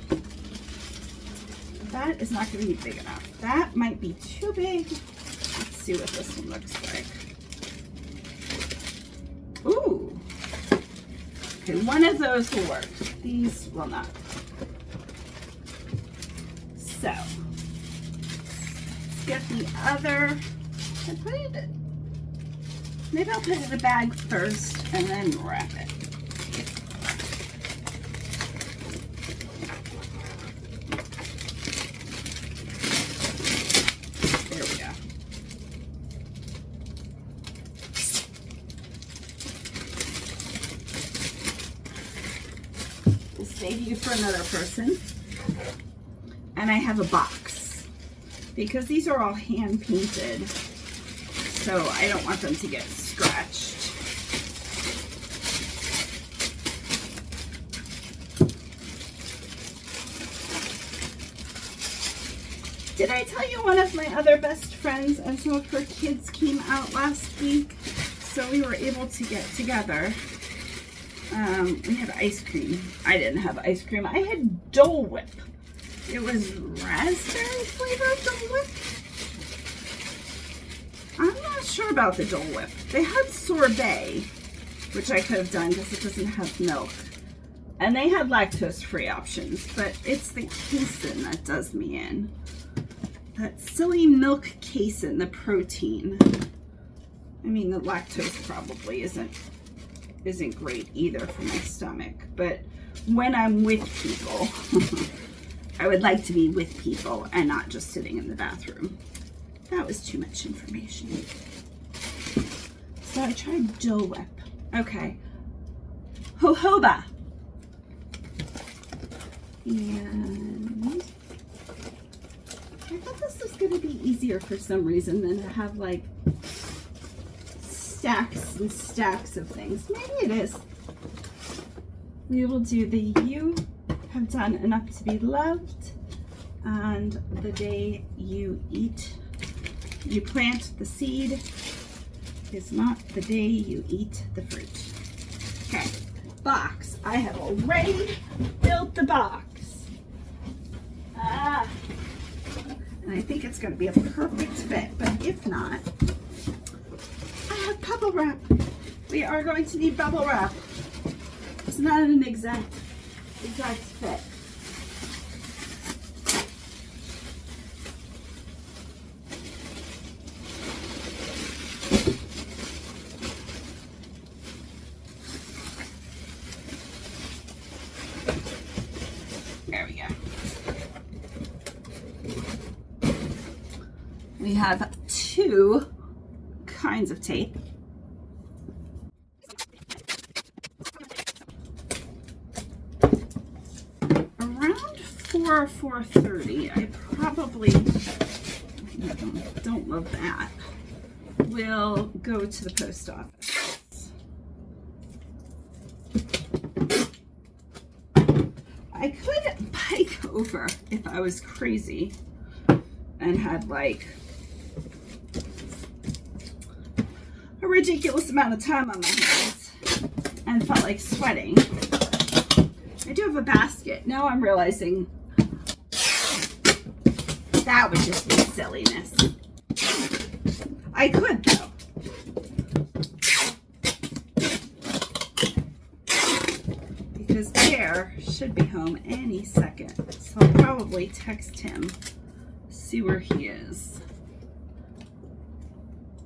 That is not going to be big enough. That might be too big. Let's see what this one looks like. Ooh. Okay, one of those will work. These will not. So, let's get the other. Maybe I'll put it in the bag first and then wrap it. There we go. Save you for another person. And I have a box because these are all hand painted, so I don't want them to get scratched. Did I tell you one of my other best friends and some of her kids came out last week, so we were able to get together. We had ice cream. I didn't have ice cream. I had Dole Whip. It was raspberry flavored Dole Whip. I'm not sure about the Dole Whip. They had sorbet, which I could have done because it doesn't have milk. And they had lactose-free options, but it's the casein that does me in. That silly milk casein, the protein. I mean, the lactose probably isn't great either for my stomach, but when I'm with people, I would like to be with people and not just sitting in the bathroom. That was too much information. So I tried Dole Whip. Okay. Jojoba. And I thought this was going to be easier for some reason than to have like stacks and stacks of things. Maybe it is. We will do the "You have done enough to be loved," and the day you plant the seed is not the day you eat the fruit. Okay. box. I have already built the box. And I think it's going to be a perfect fit, but if not, I have bubble wrap. We are going to need bubble wrap. It's not an exact fit. There we go. We have two kinds of tape. Around 4:30, I probably don't love that. We'll go to the post office. I could bike over if I was crazy and had like a ridiculous amount of time on my hands and felt like sweating. I do have a basket. Now I'm realizing that would just be silliness. I could though. Because Bear should be home any second. So I'll probably text him, see where he is.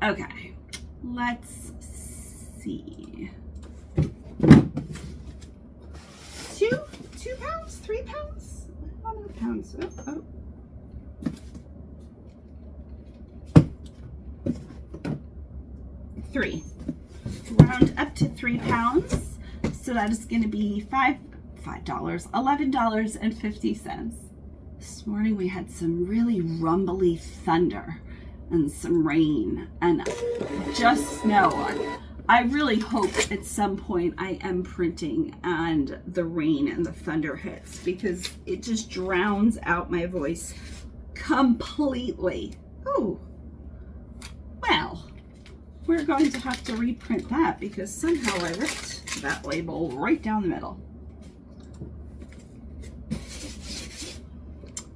Okay, let's see. 2 pounds, 3 pounds? I don't know pounds. Oh. Three. Round up to 3 pounds. So that is going to be $5, $11.50. This morning we had some really rumbly thunder and some rain and just snow. I really hope at some point I am printing and the rain and the thunder hits, because it just drowns out my voice completely. Oh, well, we're going to have to reprint that because somehow I ripped that label right down the middle.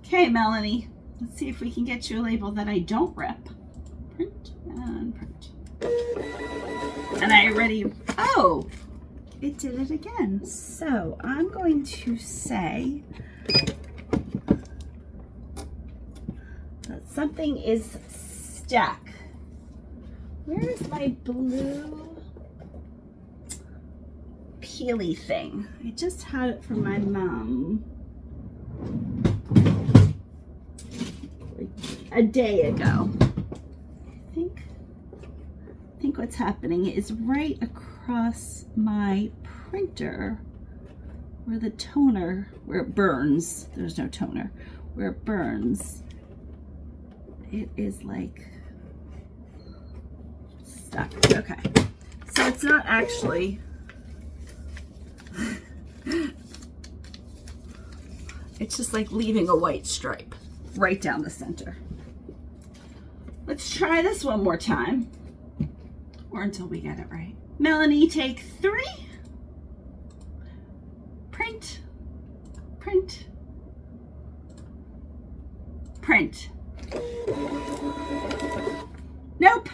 Okay, Melanie, let's see if we can get you a label that I don't rip. Print and print. And I already, oh, it did it again. So I'm going to say that something is stuck. Where is my blue peely thing? I just had it from my mom a day ago. I think what's happening is right across my printer where the toner, where it burns, there's no toner, where it burns, it is like stuck. Okay, so it's not actually, it's just like leaving a white stripe right down the center. Let's try this one more time, or until we get it right. Melanie, take 3. Print, print, print. Nope.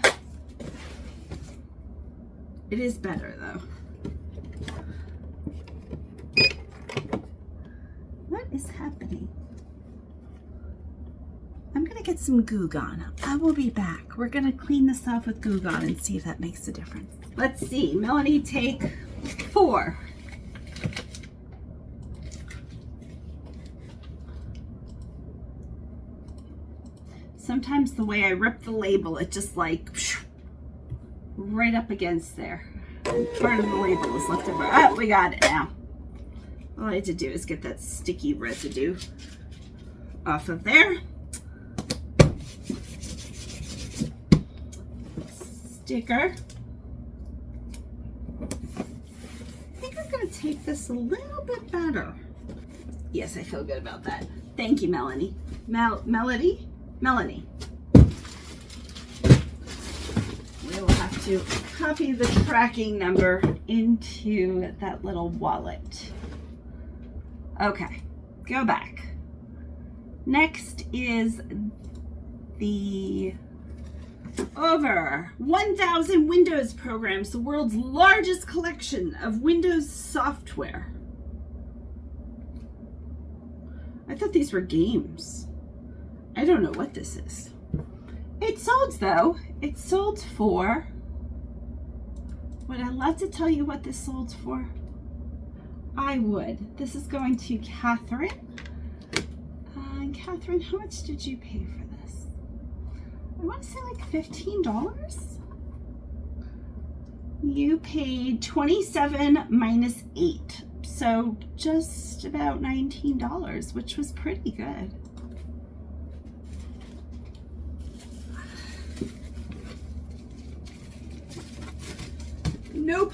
It is better though. What is happening? I'm gonna get some Goo Gone. I will be back. We're gonna clean this off with Goo Gone and see if that makes a difference. Let's see, Melanie, take 4. Sometimes the way I rip the label, it just like right up against there. And part of the label is left over. Oh, we got it now. All I had to do is get that sticky residue off of there. Sticker. I think I'm going to take this a little bit better. Yes, I feel good about that. Thank you, Melanie. Melanie? We will have to copy the tracking number into that little wallet. Okay, go back. Next is the over 1,000 Windows programs, the world's largest collection of Windows software. I thought these were games. I don't know what this is. It sold though. It sold for, would I love to tell you what this sold for? I would. This is going to Catherine. Catherine, how much did you pay for this? I want to say like $15. You paid $27 minus $8, so just about $19, which was pretty good. Nope.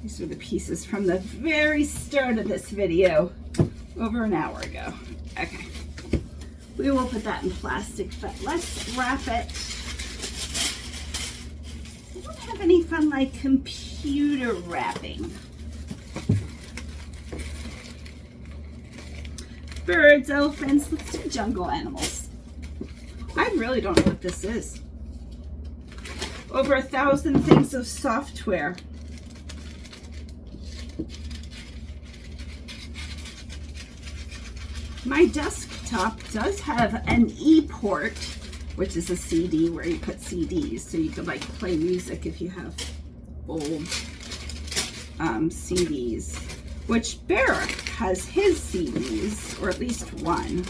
These are the pieces from the very start of this video, over an hour ago. Okay, we will put that in plastic, but let's wrap it. I don't have any fun like computer wrapping. Birds, elephants, let's do jungle animals. I really don't know what this is. Over 1,000 things of software. My desktop does have an e-port, which is a CD where you put CDs, so you could like play music if you have old CDs, which Barrick has his CDs, or at least one.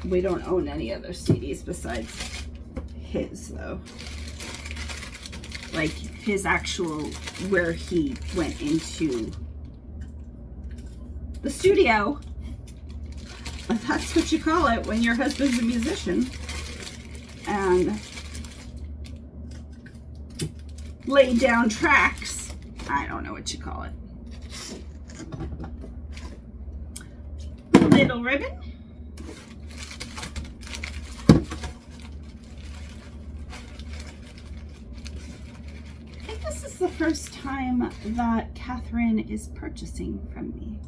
We don't own any other CDs besides his though. Like his actual, where he went into the studio. That's what you call it when your husband's a musician. And laid down tracks. I don't know what you call it. Little ribbon. I think this is the first time that Catherine is purchasing from me.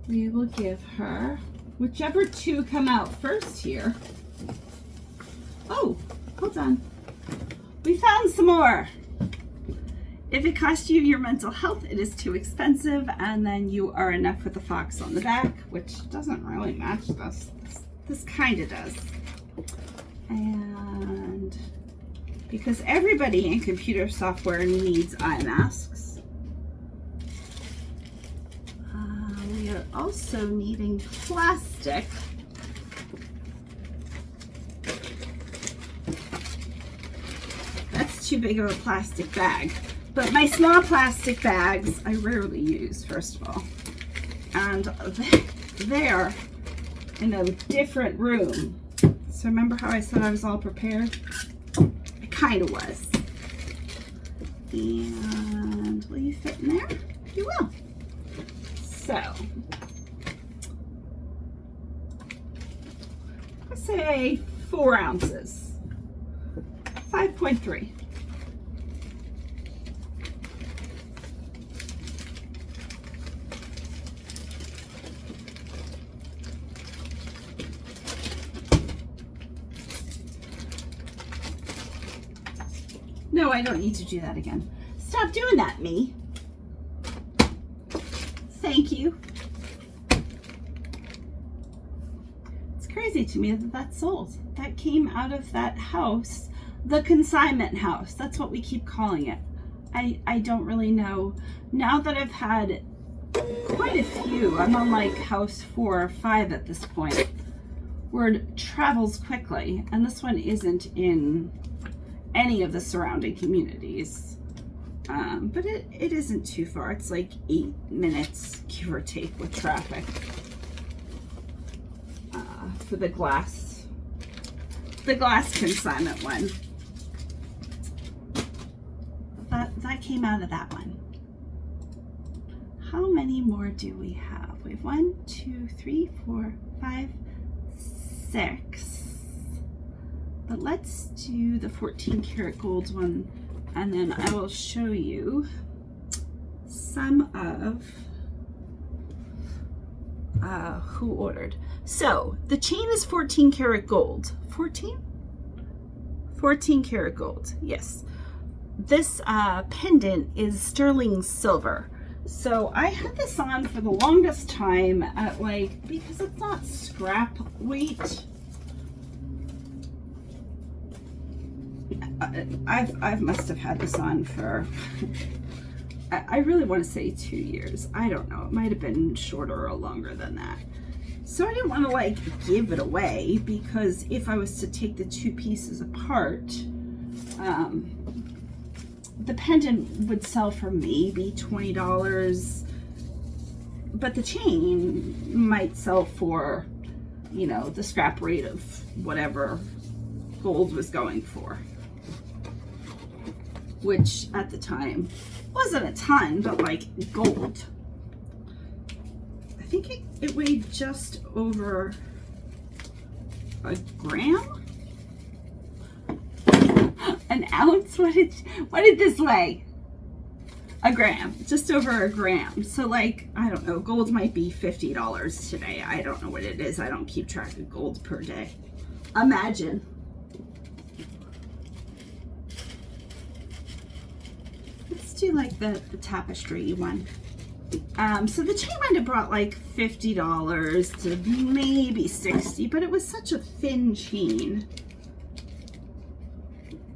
We will give her whichever two come out first here. Oh, hold on. We found some more. If it costs you your mental health, it is too expensive, and then you are enough with the fox on the back, which doesn't really match this. This kind of does. And because everybody in computer software needs eye masks, we are also needing plastic. That's too big of a plastic bag. But my small plastic bags, I rarely use, first of all. And they're in a different room. So remember how I said I was all prepared? I kind of was. And will you fit in there? You will. So, let's say 4 ounces. 5.3. No, I don't need to do that again. Stop doing that, me. Thank you. It's crazy to me that that sold. That came out of that house, the consignment house. That's what we keep calling it. I don't really know. Now that I've had quite a few, I'm on like house 4 or 5 at this point. Word travels quickly, and this one isn't in any of the surrounding communities. But it isn't too far. It's like 8 minutes, give or take, with traffic. For the glass consignment one. That came out of that one. how many more do we have? We have 1, 2, 3, 4, 5, 6. But let's do the 14 karat gold one, and then I will show you some of who ordered. So the chain is 14 karat gold. 14 karat gold, yes. This pendant is sterling silver. So I had this on for the longest time at because it's not scrap weight. I must have had this on for, I really want to say 2 years. I don't know. It might have been shorter or longer than that. So I didn't want to give it away, because if I was to take the two pieces apart, the pendant would sell for maybe $20, but the chain might sell for, the scrap rate of whatever gold was going for, which at the time wasn't a ton, but gold. I think it weighed just over a gram? An ounce? What did this weigh? A gram, just over a gram. So I don't know, gold might be $50 today. I don't know what it is. I don't keep track of gold per day. Imagine. Let's do the tapestry one. So the chain might have brought $50 to maybe $60, but it was such a thin chain.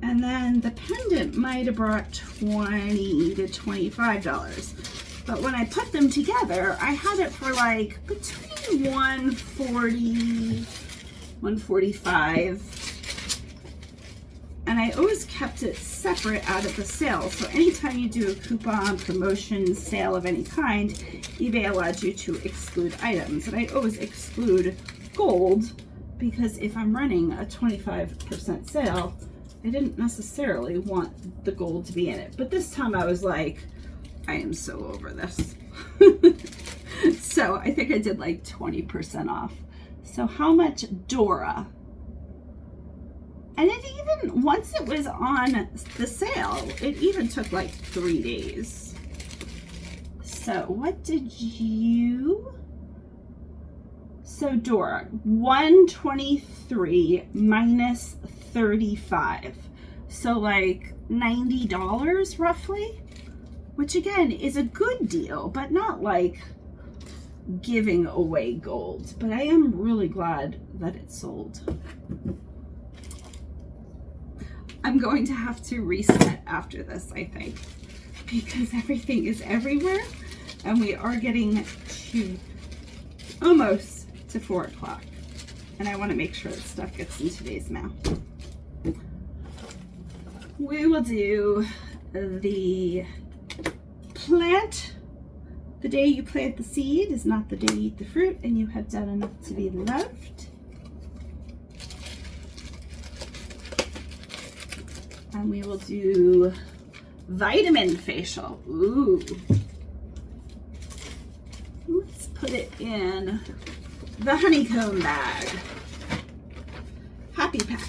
And then the pendant might have brought $20 to $25. But when I put them together, I had it for between $140, $145. And I always kept it separate out of the sale. So anytime you do a coupon, promotion, sale of any kind, eBay allows you to exclude items. And I always exclude gold, because if I'm running a 25% sale, I didn't necessarily want the gold to be in it. But this time I was I am so over this. So I think I did 20% off. So how much, Dora? And it even, once it was on the sale, it even took 3 days. So what did you, so Dora, 123 minus 35. So $90 roughly, which again is a good deal, but not giving away gold. But I am really glad that it sold. I'm going to have to reset after this, I think, because everything is everywhere, and we are getting to almost to 4 o'clock, and I want to make sure that stuff gets in today's mail. We will do the plant. The day you plant the seed is not the day you eat the fruit, and you have done enough to be loved. And we will do vitamin facial. Ooh. Let's put it in the honeycomb bag. Happy pack.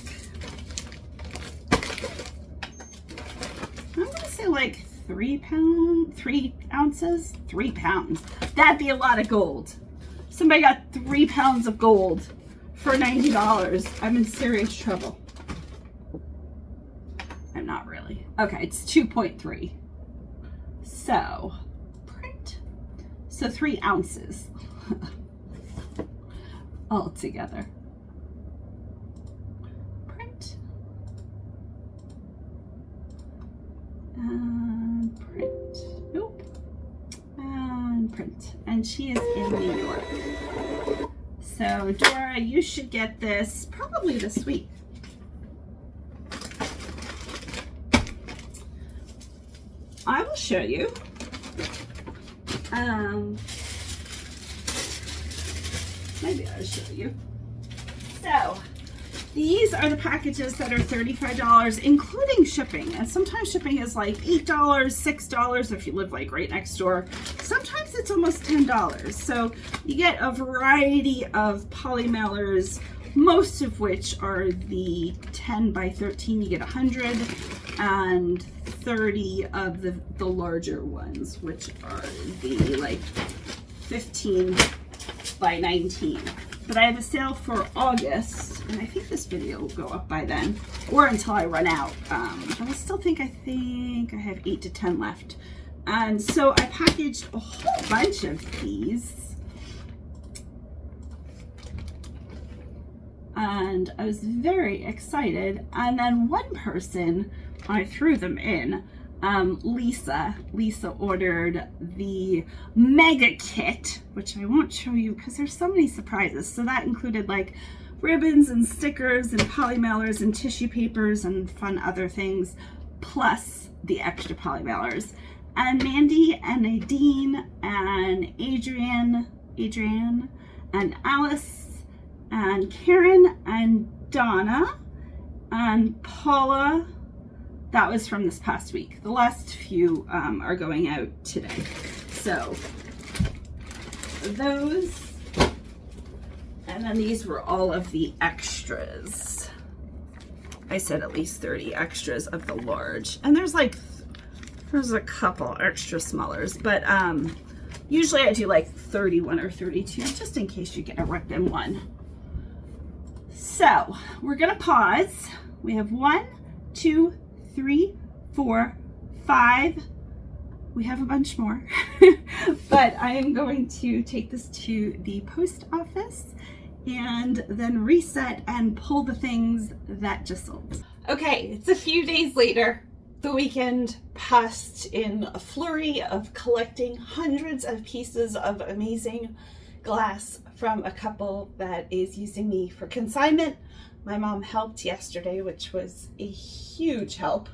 I'm gonna say 3 ounces, 3 pounds. That'd be a lot of gold. Somebody got 3 pounds of gold for $90. I'm in serious trouble. I'm not really. Okay, it's 2.3. So, print. So 3 ounces all together. Print. And print. Nope. And print. And she is in New York. So, Dora, you should get this probably this week. I will show you. Maybe I'll show you. So, These are the packages that are $35, including shipping. And sometimes shipping is like $8, $6 if you live like right next door. Sometimes it's almost $10. So you get a variety of poly mailers, most of which are the 10 by 13. You get 100, and 30 of the larger ones, which are the like 15 by 19. But I have a sale for August, and I think this video will go up by then, or until I run out. But I still think I have 8 to 10 left. And so I packaged a whole bunch of these. And I was very excited. And then one person, I threw them in, Lisa ordered the mega kit, which I won't show you because there's so many surprises. So that included like ribbons and stickers and poly mailers and tissue papers and fun other things, plus the extra poly mailers. And Mandy and Nadine and Adrian and Alice and Karen and Donna and Paula. That was from this past week. The last few are going out today. So those, and then these were all of the extras. I said at least 30 extras of the large. And there's a couple extra smallers, but usually I do like 31 or 32 just in case you get a rip in one. So we're gonna pause. We have 1, 2, 3, 4, 5. We have a bunch more, but I am going to take this to the post office and then reset and pull the things that just sold. Okay, it's a few days later. The weekend passed in a flurry of collecting hundreds of pieces of amazing glass from a couple that is using me for consignment. My mom helped yesterday, which was a huge help.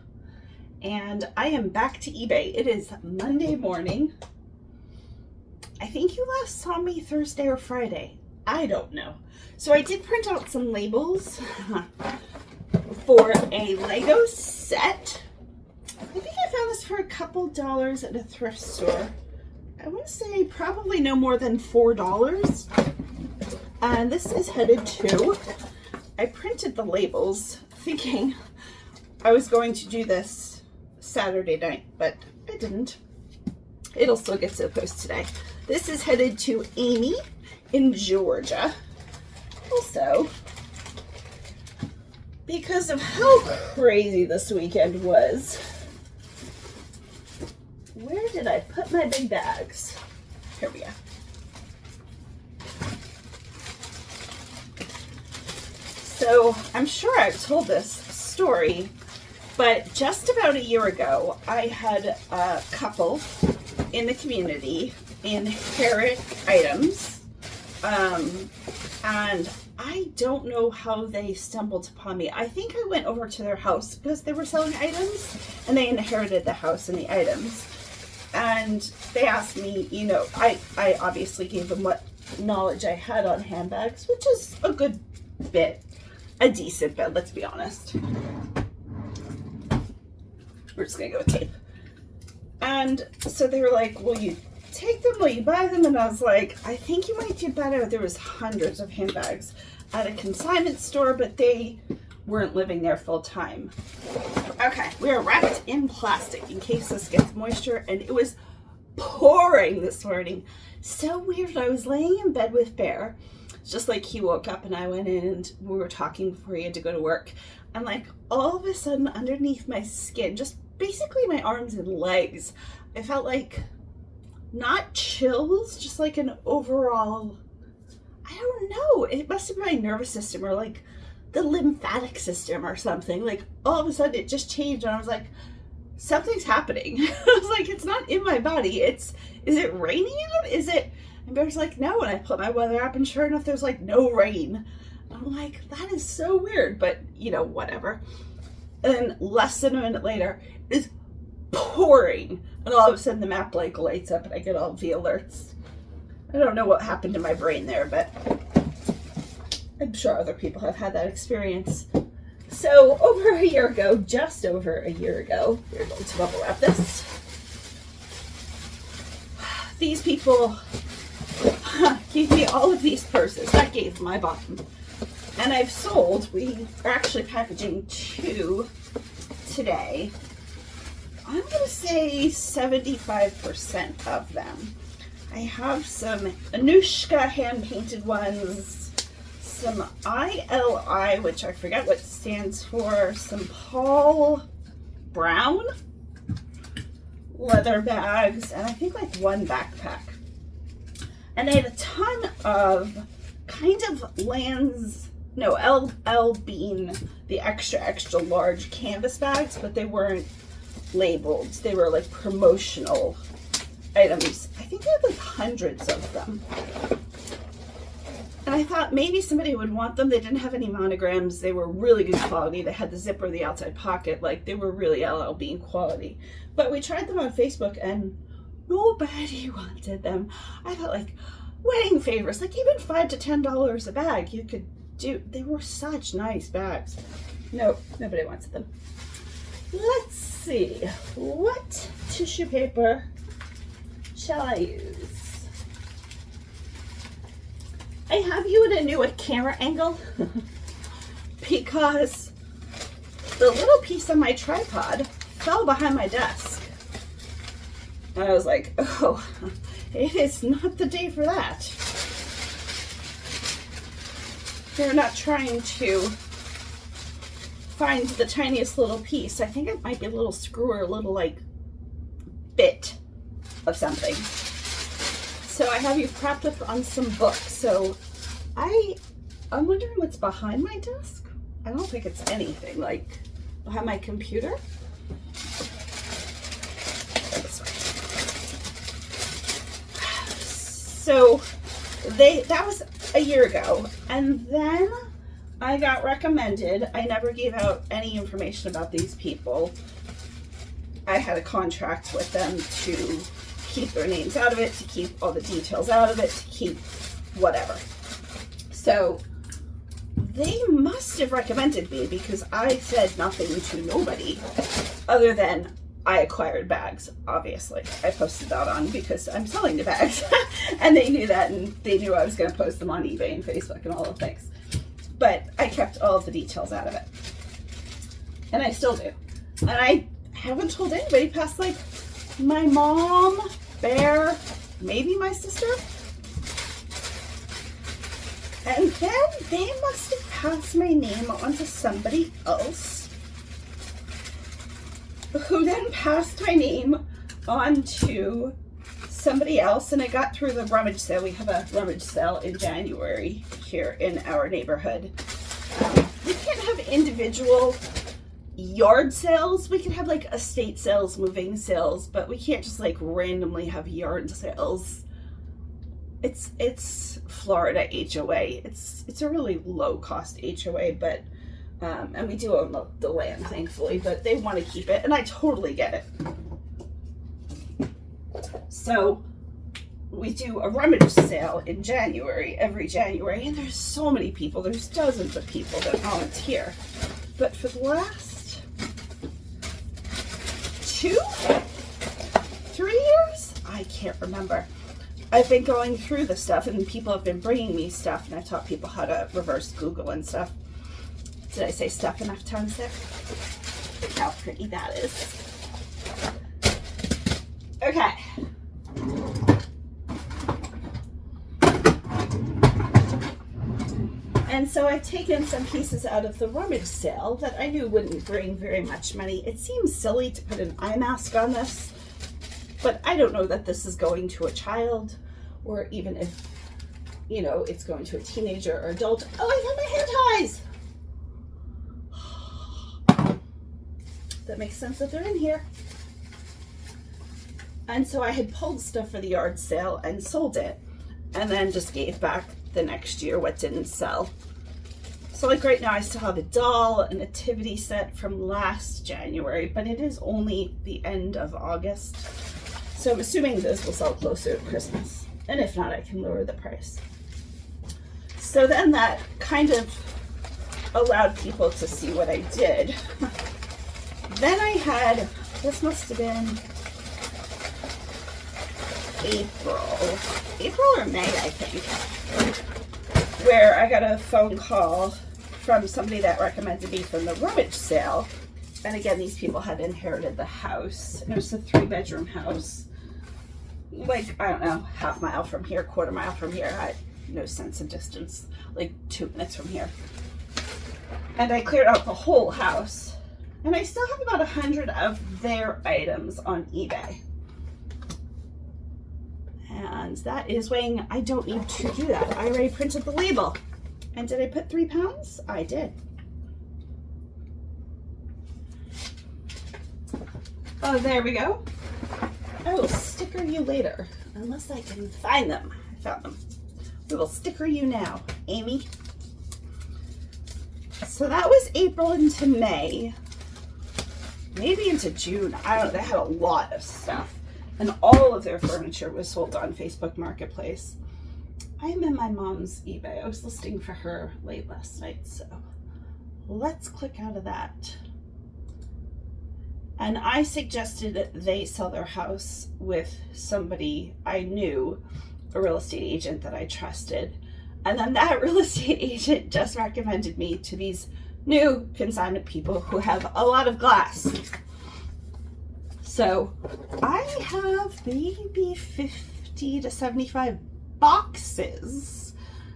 And I am back to eBay. It is Monday morning. I think you last saw me Thursday or Friday. I don't know. So I did print out some labels for a Lego set. I think I found this for a couple dollars at a thrift store. I want to say probably no more than $4. And this is headed to, I printed the labels thinking I was going to do this Saturday night, but I didn't. It'll still get to the post today. This is headed to Amy in Georgia. Also, because of how crazy this weekend was, where did I put my big bags? Here we go. So I'm sure I've told this story, but just about a year ago, I had a couple in the community inherit items, and I don't know how they stumbled upon me. I think I went over to their house because they were selling items, and they inherited the house and the items. And they asked me, you know, I obviously gave them what knowledge I had on handbags, which is a good bit, a decent bit, let's be honest. We're just gonna go with tape. And so they were like, will you take them? Will you buy them? And I was like, I think you might do better. There was hundreds of handbags at a consignment store, but they weren't living there full time. Okay, we are wrapped in plastic in case this gets moisture, and it was pouring this morning. So weird. I was laying in bed with Bear, just like he woke up and I went in and we were talking before he had to go to work. And like all of a sudden underneath my skin, just basically my arms and legs, I felt like not chills, just like an overall, I don't know, it must have been my nervous system or like the lymphatic system or something. Like all of a sudden it just changed and I was like, something's happening. I was like, it's not in my body. Is it raining out? Is it? And Bear's like, no. And I put my weather app and sure enough, there's like no rain. I'm like, that is so weird, but you know, whatever. And then less than a minute later, it's pouring. And all of a sudden the map like lights up and I get all the alerts. I don't know what happened to my brain there, but I'm sure other people have had that experience. So over a year ago, just over a year ago, we're going to bubble wrap this. These people gave me all of these purses. I gave them, I bought them. And I've sold, we are actually packaging 2 today. I'm going to say 75% of them. I have some Anushka hand-painted ones, some ILI, which I forget what it stands for, some Paul Brown leather bags, and I think like 1 backpack. And I had a ton of kind of LL Bean, the extra large canvas bags, but they weren't labeled. They were like promotional items. I think I had like hundreds of them. And I thought maybe somebody would want them. They didn't have any monograms. They were really good quality. They had the zipper, the outside pocket. Like, they were really LL Bean quality. But we tried them on Facebook and nobody wanted them. I thought, like, wedding favors, like even $5 to $10 a bag you could do. They were such nice bags. No, nobody wants them. Let's see. What tissue paper shall I use? I have you in a new camera angle because the little piece on my tripod fell behind my desk. And I was like, oh, it is not the day for that. They're not trying to find the tiniest little piece. I think it might be a little screw or a little like bit of something. So I have you propped up on some books. So I'm wondering what's behind my desk. I don't think it's anything. Like behind my computer. So that was a year ago, and then I got recommended. I never gave out any information about these people. I had a contract with them to keep their names out of it, to keep all the details out of it, to keep whatever. So they must have recommended me because I said nothing to nobody other than I acquired bags, obviously. I posted that on because I'm selling the bags. And they knew that, and they knew I was going to post them on eBay and Facebook and all the things. But I kept all of the details out of it. And I still do. And I haven't told anybody past like my mom, Bear, maybe my sister. And then they must have passed my name on to somebody else, who then passed my name on to somebody else, and I got through the rummage sale. We have a rummage sale in January here in our neighborhood. We can't have individual yard sales. We can have like estate sales, moving sales, but we can't just like randomly have yard sales. It's Florida HOA. It's a really low cost HOA, but and we do own the land, thankfully, but they want to keep it, and I totally get it. So we do a rummage sale in January, every January, and there's so many people. There's dozens of people that volunteer. But for the last 2, 3 years, I can't remember, I've been going through the stuff, and people have been bringing me stuff, and I've taught people how to reverse Google and stuff. Did I say stuff enough times there? Look how pretty that is. Okay. And so I've taken some pieces out of the rummage sale that I knew wouldn't bring very much money. It seems silly to put an eye mask on this, but I don't know that this is going to a child, or even if, you know, it's going to a teenager or adult. Oh, I have my hair ties! That makes sense that they're in here. And so I had pulled stuff for the yard sale and sold it, and then just gave back the next year what didn't sell. So like right now I still have a doll, a nativity set from last January, but it is only the end of August. So I'm assuming this will sell closer to Christmas. And if not, I can lower the price. So then that kind of allowed people to see what I did. Then I had, this must have been April or May, I think, where I got a phone call from somebody that recommended me from the rummage sale. And again, these people had inherited the house. It was a 3-bedroom house. Like, I don't know, half mile from here, quarter mile from here. I had no sense of distance, like 2 minutes from here. And I cleared out the whole house. And I still have about 100 of their items on eBay. And that is weighing, I don't need to do that. I already printed the label. And did I put 3 pounds? I did. Oh, there we go. I will sticker you later, unless I can find them. I found them. We will sticker you now, Amy. So that was April into May. Maybe into June. I don't know. They had a lot of stuff. And all of their furniture was sold on Facebook Marketplace. I'm in my mom's eBay. I was listing for her late last night, so let's click out of that. And I suggested that they sell their house with somebody I knew, a real estate agent that I trusted. And then that real estate agent just recommended me to these new consignment people who have a lot of glass. So I have maybe 50 to 75 boxes.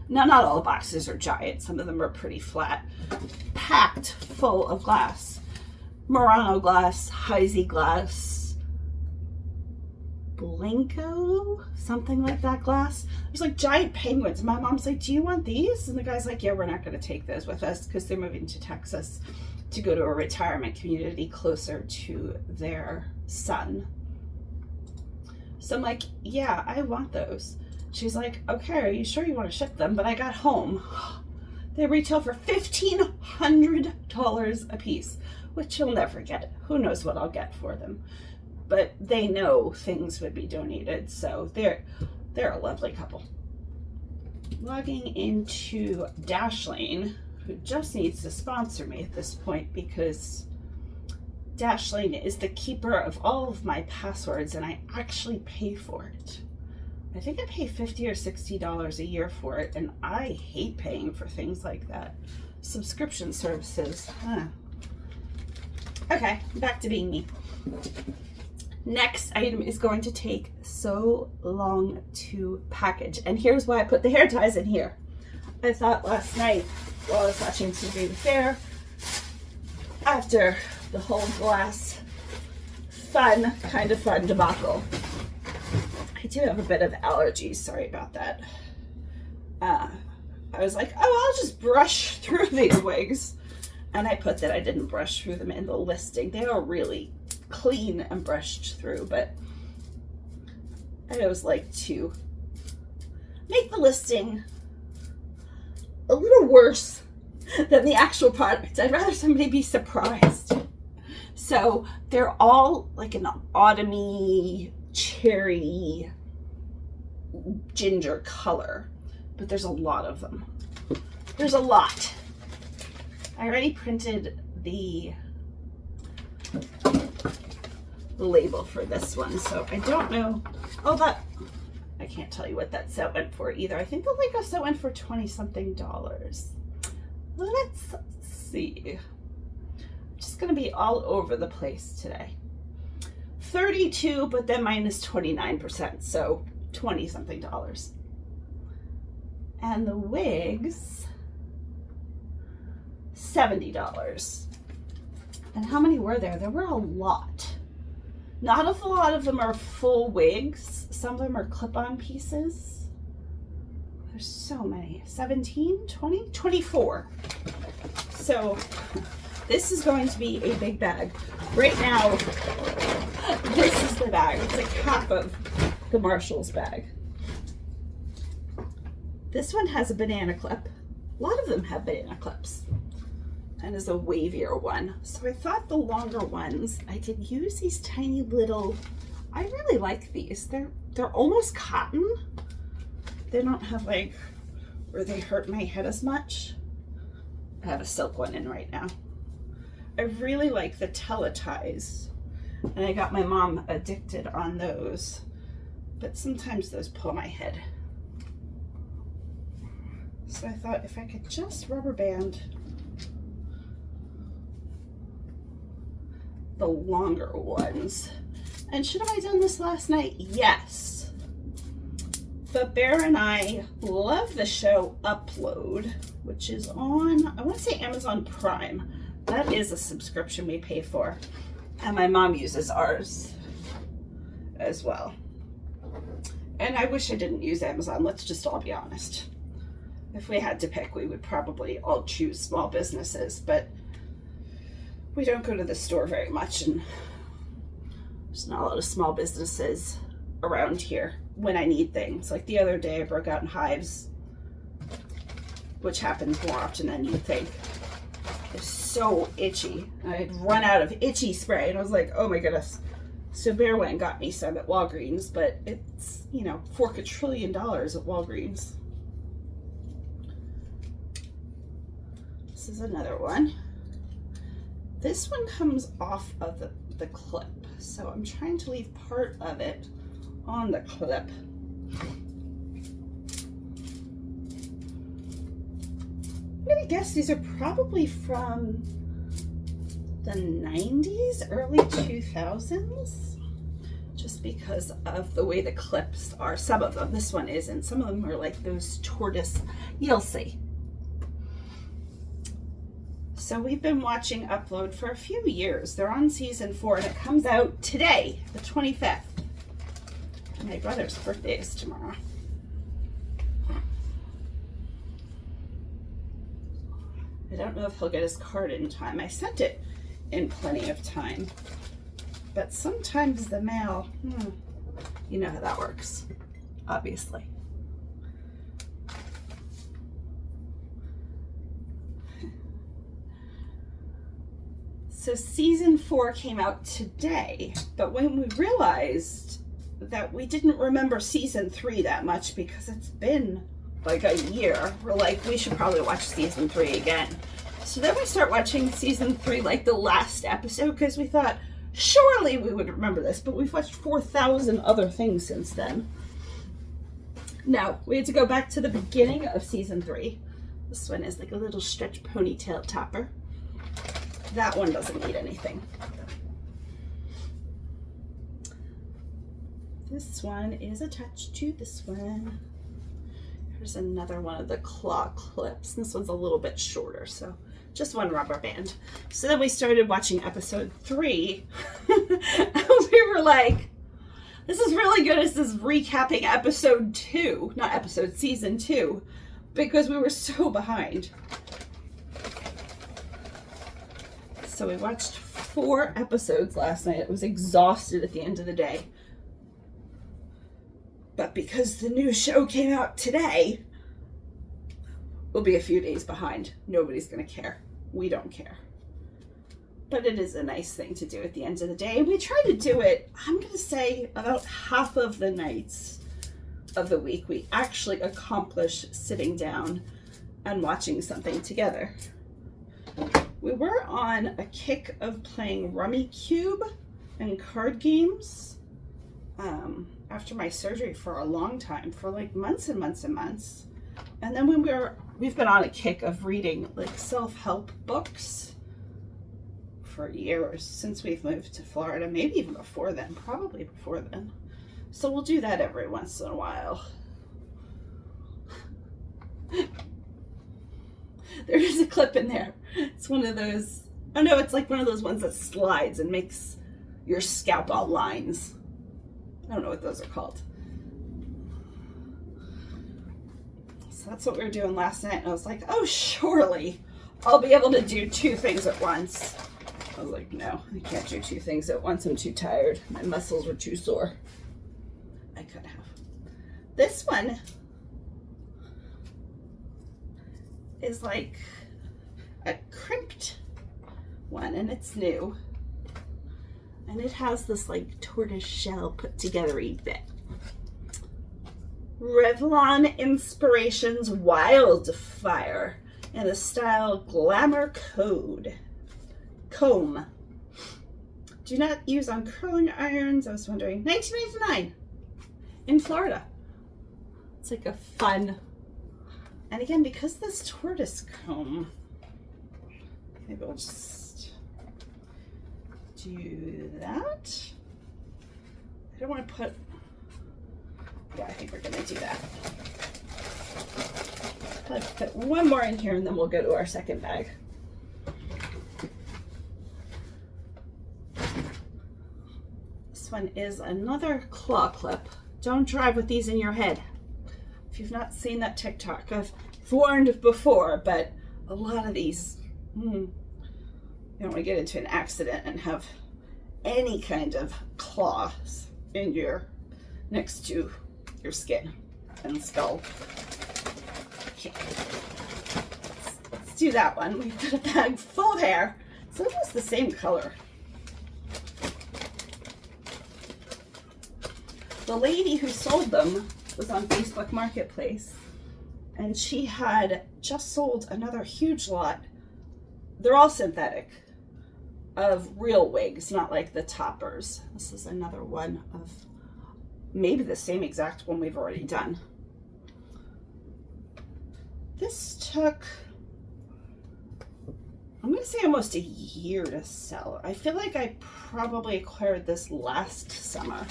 Now, not all the boxes are giant. Some of them are pretty flat, packed full of glass. Murano glass, Heisey glass, Blanco, something like that glass. There's like giant penguins. My mom's like, do you want these? And the guy's like, yeah, we're not going to take those with us because they're moving to Texas to go to a retirement community closer to their son. So I'm like, yeah, I want those. She's like, okay, are you sure you want to ship them? But I got home. They retail for $1,500 a piece, which you'll never get. Who knows what I'll get for them. But they know things would be donated, so they're a lovely couple. Logging into Dashlane, who just needs to sponsor me at this point because Dashlane is the keeper of all of my passwords and I actually pay for it. I think I pay $50 or $60 a year for it, and I hate paying for things like that. Subscription services. Okay, back to being me. Next item is going to take so long to package, and here's why I put the hair ties in here. I thought last night while I was watching TV The Fair, after the whole glass fun debacle, I do have a bit of allergies, sorry about that. I was like, oh, I'll just brush through these wigs. And I put that I didn't brush through them in the listing. They are really clean and brushed through, but I always like to make the listing a little worse than the actual product. I'd rather somebody be surprised. So they're all like an autumny, cherry, ginger color, but there's a lot of them. There's a lot. I already printed the label for this one, so I don't know. Oh, I can't tell you what that set went for either. I think the Lego set went for $20-something. Let's see. I'm just gonna be all over the place today. 32, but then minus 29%, so $20-something. And the wigs, $70. And how many were there? There were a lot. Not a lot of them are full wigs. Some of them are clip-on pieces. There's so many. 17, 20, 24. So this is going to be a big bag. Right now, this is the bag. It's like half of the Marshall's bag. This one has a banana clip. A lot of them have banana clips. And is a wavier one. So I thought the longer ones, I could use these tiny little, I really like these. They're almost cotton. They don't have like or they hurt my head as much. I have a silk one in right now. I really like the teleties, and I got my mom addicted on those, but sometimes those pull my head. So I thought if I could just rubber band the longer ones. And should have I done this last night? Yes. But Bear and I love the show Upload, which is on, I want to say Amazon Prime. That is a subscription we pay for. And my mom uses ours as well. And I wish I didn't use Amazon, let's just all be honest. If we had to pick, we would probably all choose small businesses, but we don't go to the store very much, and there's not a lot of small businesses around here when I need things. Like the other day I broke out in hives, which happens more often than you'd think. It's so itchy. I had run out of itchy spray and I was like, oh my goodness. So Bear went and got me some at Walgreens, but it's, you know, $4 quadrillion at Walgreens. This is another one. This one comes off of the clip, so I'm trying to leave part of it on the clip. I'm gonna guess these are probably from the 90s, early 2000s, just because of the way the clips are. Some of them, this one isn't. Some of them are like those tortoise, you'll see. So we've been watching Upload for a few years. They're on season 4 and it comes out today, the 25th. My brother's birthday is tomorrow. I don't know if he'll get his card in time. I sent it in plenty of time. But sometimes the mail, you know how that works, obviously. So season 4 came out today, but when we realized that we didn't remember season 3 that much because it's been like a year, we're like, we should probably watch season 3 again. So then we start watching season 3, like the last episode, because we thought, surely we would remember this, but we've watched 4,000 other things since then. No, we had to go back to the beginning of season 3. This one is like a little stretch ponytail topper. That one doesn't need anything. This one is attached to this one. Here's another one of the claw clips. This one's a little bit shorter, so just one rubber band. So then we started watching episode 3. And we were like, this is really good. This is recapping episode 2, not episode, season 2, because we were so behind. So we watched 4 episodes last night. I was exhausted at the end of the day. But because the new show came out today, we'll be a few days behind. Nobody's going to care. We don't care. But it is a nice thing to do at the end of the day. We try to do it, I'm going to say, about half of the nights of the week. We actually accomplish sitting down and watching something together. We were on a kick of playing Rummy Cube and card games after my surgery for a long time, for like months and months and months. And then we've been on a kick of reading like self-help books for years since we've moved to Florida, maybe even before then, probably before then. So we'll do that every once in a while. There is a clip in there. It's one of those, oh no, it's like one of those ones that slides and makes your scalp all lines. I don't know what those are called. So that's what we were doing last night. And I was like, oh, surely I'll be able to do 2 things at once. I was like, no, I can't do 2 things at once. I'm too tired. My muscles were too sore. I could have. This one is like a crimped one, and it's new. And it has this like tortoise shell put together-y bit. Revlon Inspirations Wildfire in the style Glamour Comb. Do not use on curling irons. I was wondering. $19.99 in Florida. It's like a fun. And again, because this tortoise comb, maybe we'll just do that. I don't want to put. Yeah, I think we're gonna do that. Let's put one more in here and then we'll go to our second bag. This one is another claw clip. Don't drive with these in your head. If you've not seen that TikTok, I've warned before, but a lot of these, you don't want to get into an accident and have any kind of claws in next to your skin and skull. Okay, let's do that one. We've got a bag full of hair. It's almost the same color. The lady who sold them was on Facebook Marketplace, and she had just sold another huge lot. They're all synthetic, of real wigs, not like the toppers. This is another one of maybe the same exact one we've already done. This took, I'm going to say almost a year to sell. I feel like I probably acquired this last summer.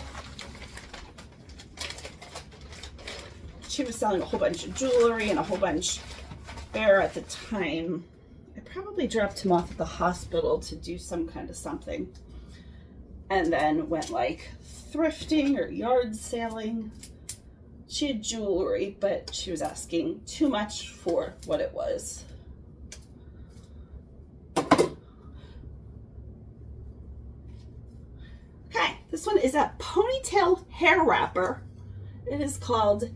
She was selling a whole bunch of jewelry and a whole bunch there at the time. I probably dropped him off at the hospital to do some kind of something, and then went like thrifting or yard selling. She had jewelry, but she was asking too much for what it was. Okay, this one is a ponytail hair wrapper. It is called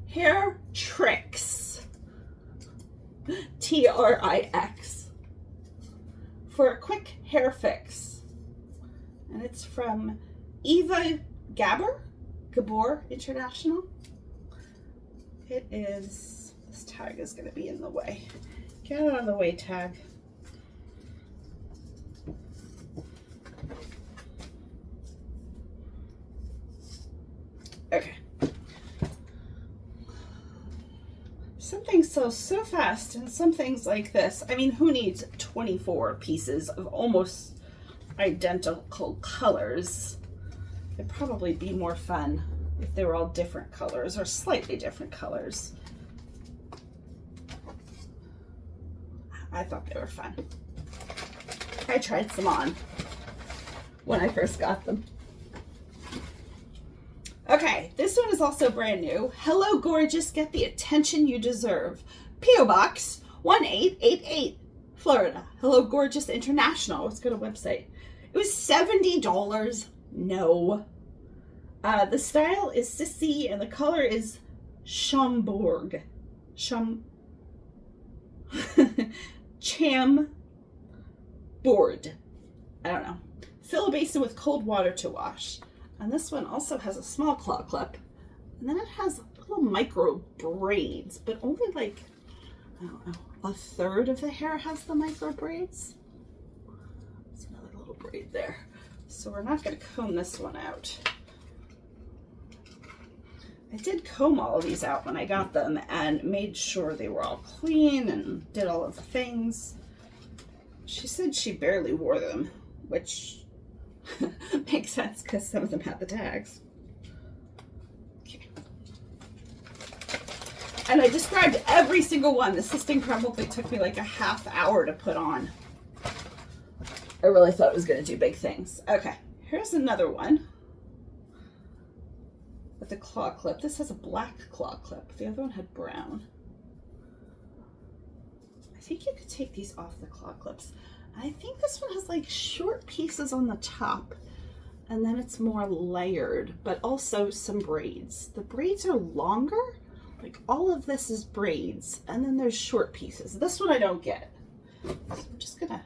Hair Tricks, Trix, for a quick hair fix. And it's from Eva Gabor International. It is, this tag is going to be in the way. Get out of the way, tag. Okay. Some things sell so fast, and some things like this. I mean, who needs 24 pieces of almost identical colors? It'd probably be more fun if they were all different colors or slightly different colors. I thought they were fun. I tried some on when I first got them. Okay, this one is also brand new. Hello, gorgeous. Get the attention you deserve. P.O. Box 1888, Florida. Hello, gorgeous international. Let's go to website. It was $70. No. The style is sissy, and the color is Chambord. Chambord. I don't know. Fill a basin with cold water to wash. And this one also has a small claw clip. And then it has little micro braids, but only like, I don't know, a third of the hair has the micro braids. There's another little braid there. So we're not going to comb this one out. I did comb all of these out when I got them and made sure they were all clean and did all of the things. She said she barely wore them, which makes sense because some of them had the tags. Okay. And I described every single one. This thing probably took me like a half hour to put on. I really thought it was going to do big things. Okay, here's another one with a claw clip. This has a black claw clip. The other one had brown. I think you could take these off the claw clips. I think this one has like short pieces on the top, and then it's more layered, but also some braids. The braids are longer, like all of this is braids, and then there's short pieces. This one I don't get. So I'm just gonna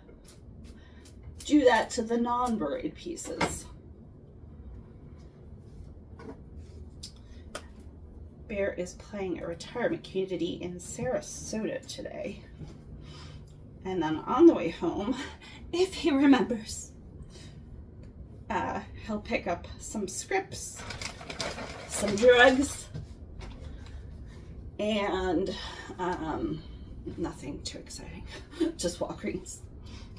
do that to the non-braid pieces. Bear is playing a retirement community in Sarasota today. And then on the way home, if he remembers, he'll pick up some scripts, some drugs, and nothing too exciting. Just Walgreens.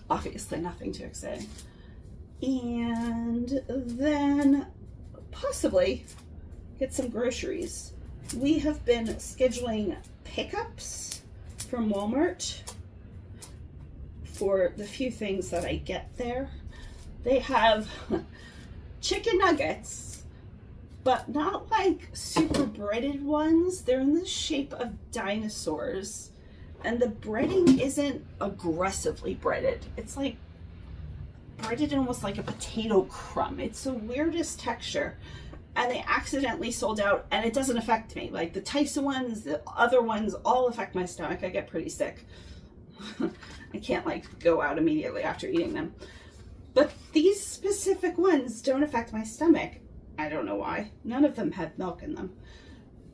Obviously nothing too exciting. And then possibly get some groceries. We have been scheduling pickups from Walmart for the few things that I get there. They have chicken nuggets, but not like super breaded ones. They're in the shape of dinosaurs, and the breading isn't aggressively breaded. It's like breaded almost like a potato crumb. It's the weirdest texture, and they accidentally sold out, and it doesn't affect me. Like the Tyson ones, the other ones all affect my stomach. I get pretty sick. I can't like go out immediately after eating them. But these specific ones don't affect my stomach. I don't know why. None of them have milk in them.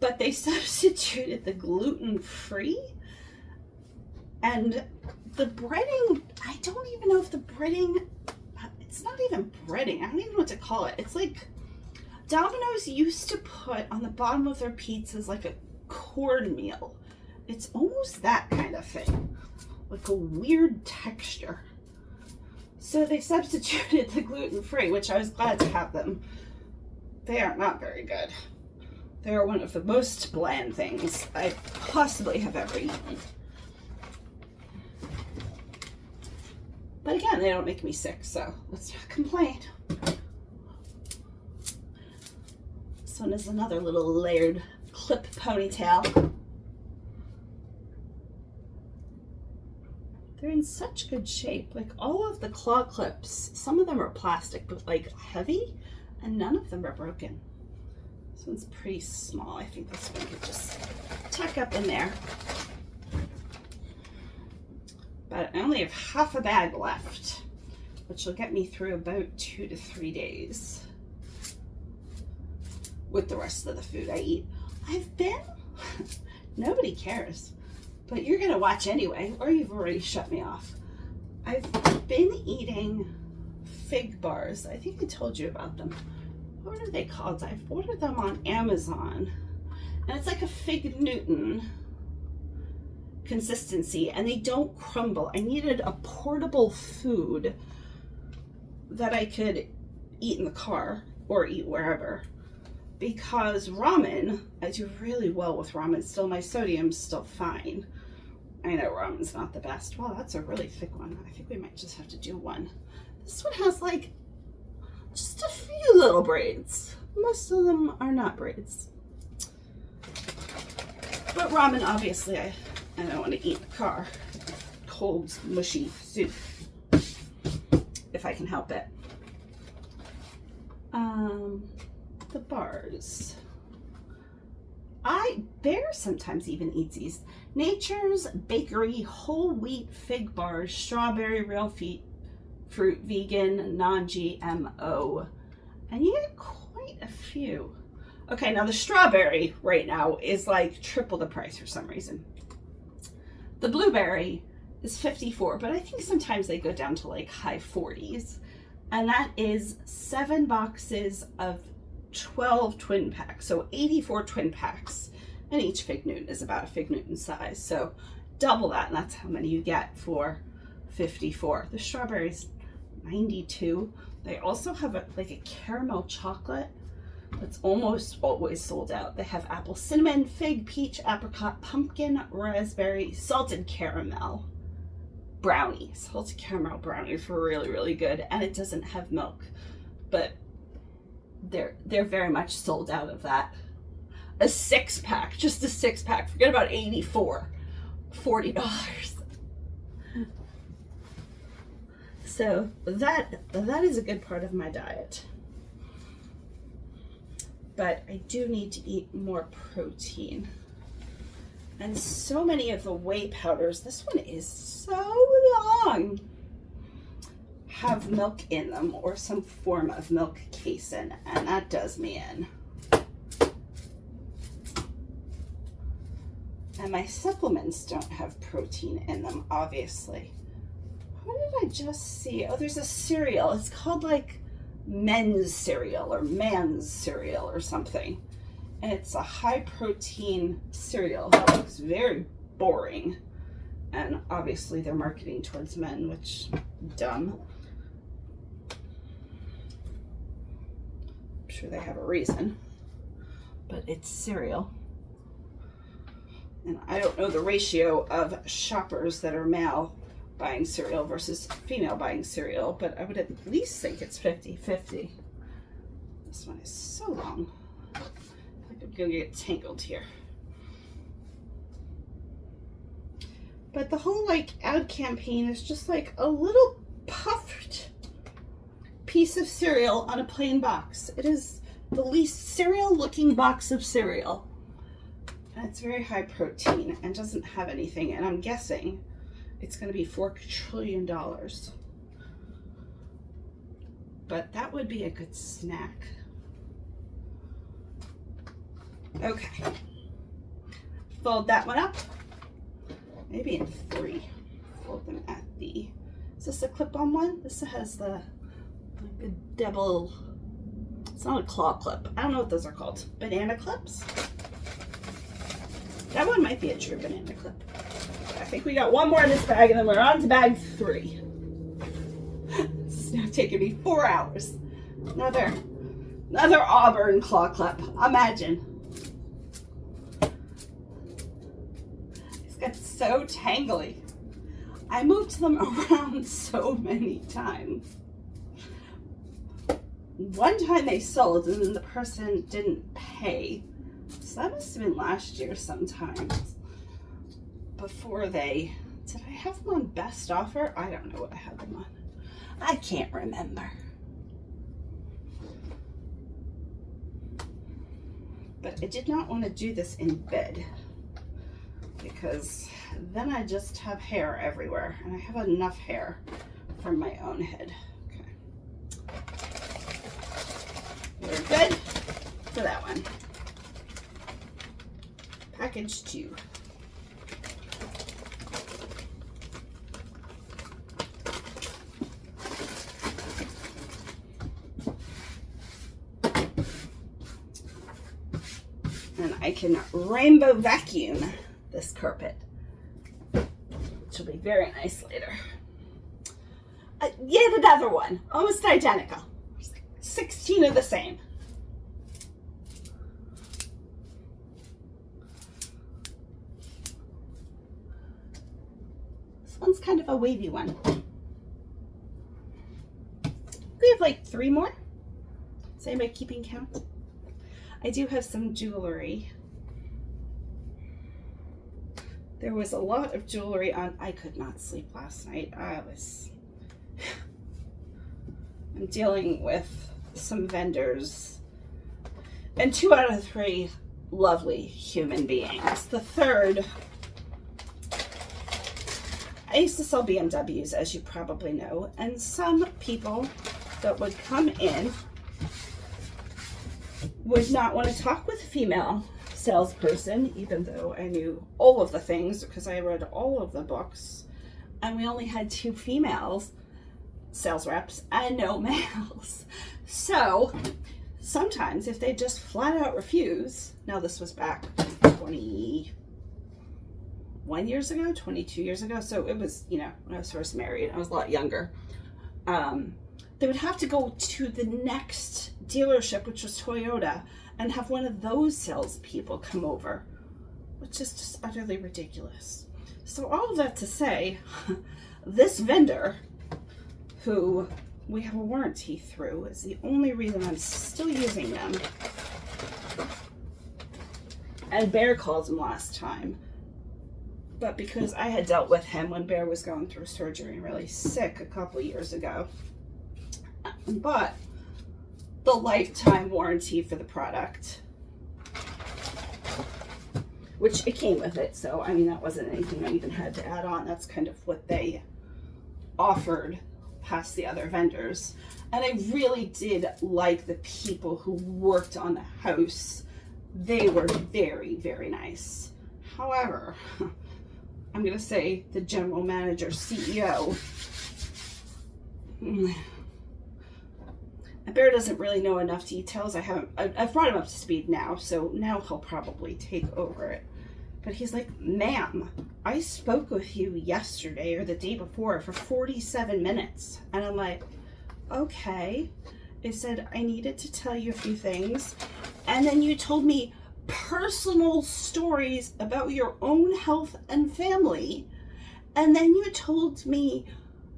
But they substituted the gluten-free. And the breading, I don't even know if the breading, it's not even breading. I don't even know what to call it. It's like Domino's used to put on the bottom of their pizzas like a cornmeal. It's almost that kind of thing. Like a weird texture. So they substituted the gluten-free, which I was glad to have them. They are not very good. They are one of the most bland things I possibly have ever eaten. But again, they don't make me sick, so let's not complain. This one is another little layered clip ponytail. They're in such good shape. Like all of the claw clips, some of them are plastic, but like heavy, and none of them are broken. This one's pretty small. I think this one could just tuck up in there. But I only have half a bag left, which will get me through about 2 to 3 days with the rest of the food I eat. I've been, nobody cares. But you're going to watch anyway, or you've already shut me off. I've been eating fig bars. I think I told you about them. What are they called? I've ordered them on Amazon. And it's like a fig Newton consistency, and they don't crumble. I needed a portable food that I could eat in the car or eat wherever. Because ramen, I do really well with ramen still. My sodium's still fine. I know ramen's not the best. Wow, that's a really thick one. I think we might just have to do one. This one has like just a few little braids. Most of them are not braids. But ramen, obviously, I don't want to eat in the car. Cold, mushy soup. If I can help it. The bars. Bear sometimes even eats these. Nature's Bakery whole wheat fig bars, strawberry, real fruit, vegan, non-GMO. And you get quite a few. Okay, now the strawberry right now is like triple the price for some reason. The blueberry is $54, but I think sometimes they go down to like high 40s. And that is 7 boxes of 12 twin packs, so 84 twin packs. And each fig Newton is about a fig Newton size. So double that, and that's how many you get for $54. The strawberries, $92. They also have like a caramel chocolate that's almost always sold out. They have apple cinnamon, fig, peach, apricot, pumpkin, raspberry, salted caramel brownie. Salted caramel brownies are really, really good, and it doesn't have milk, but they're very much sold out of that. A 6-pack, just a 6-pack. Forget about 84, $40. So that is a good part of my diet. But I do need to eat more protein. And so many of the whey powders, this one is so long, have milk in them or some form of milk casein, and that does me in. And my supplements don't have protein in them, obviously. What did I just see? Oh, there's a cereal. It's called like men's cereal or man's cereal or something. And it's a high protein cereal. It looks very boring. And obviously they're marketing towards men, which, dumb. I'm sure they have a reason. But it's cereal. And I don't know the ratio of shoppers that are male buying cereal versus female buying cereal, but I would at least think it's 50-50. This one is so long. I think I'm gonna get tangled here. But the whole like ad campaign is just like a little puffed piece of cereal on a plain box. It is the least cereal looking box of cereal. And it's very high protein and doesn't have anything. And I'm guessing it's going to be $4 trillion. But that would be a good snack. Okay. Fold that one up. Maybe in 3. Fold them at the... Is this a clip-on one? This has the double... It's not a claw clip. I don't know what those are called. Banana clips? That one might be a true banana clip. I think we got one more in this bag and then we're on to bag 3. This is now taking me 4 hours. Another auburn claw clip. Imagine. These got so tangly. I moved them around so many times. One time they sold and then the person didn't pay. So that must have been last year sometime. Before they... Did I have them on best offer? I don't know what I had them on. I can't remember. But I did not want to do this in bed. Because then I just have hair everywhere. And I have enough hair from my own head. We're good for that one. Package 2. And I can rainbow vacuum this carpet, which will be very nice later. Yet another one, almost identical. 16 of the same. This one's kind of a wavy one. We have like 3 more. Is anybody keeping count? I do have some jewelry. There was a lot of jewelry on. I could not sleep last night. I'm dealing with some vendors, and 2 out of 3 lovely human beings. The third, I used to sell BMWs, as you probably know, and some people that would come in would not want to talk with a female salesperson, even though I knew all of the things because I read all of the books, and we only had 2 females sales reps and no males. So sometimes if they just flat out refuse, now this was back 21 years ago, 22 years ago, so it was, you know, when I was first married, I was a lot younger. They would have to go to the next dealership, which was Toyota, and have one of those salespeople come over, which is just utterly ridiculous. So all of that to say, this vendor, who we have a warranty through, is the only reason I'm still using them. And Bear called him last time, but because I had dealt with him when Bear was going through surgery and really sick a couple years ago, but the lifetime warranty for the product, which it came with it, so I mean that wasn't anything I even had to add on. That's kind of what they offered past the other vendors. And I really did like the people who worked on the house. They were very, very nice. However, I'm going to say the general manager, CEO, Bear doesn't really know enough details. I've brought him up to speed now, so now he'll probably take over it. But he's like, ma'am, I spoke with you yesterday or the day before for 47 minutes. And I'm like, okay. It said I needed to tell you a few things. And then you told me personal stories about your own health and family. And then you told me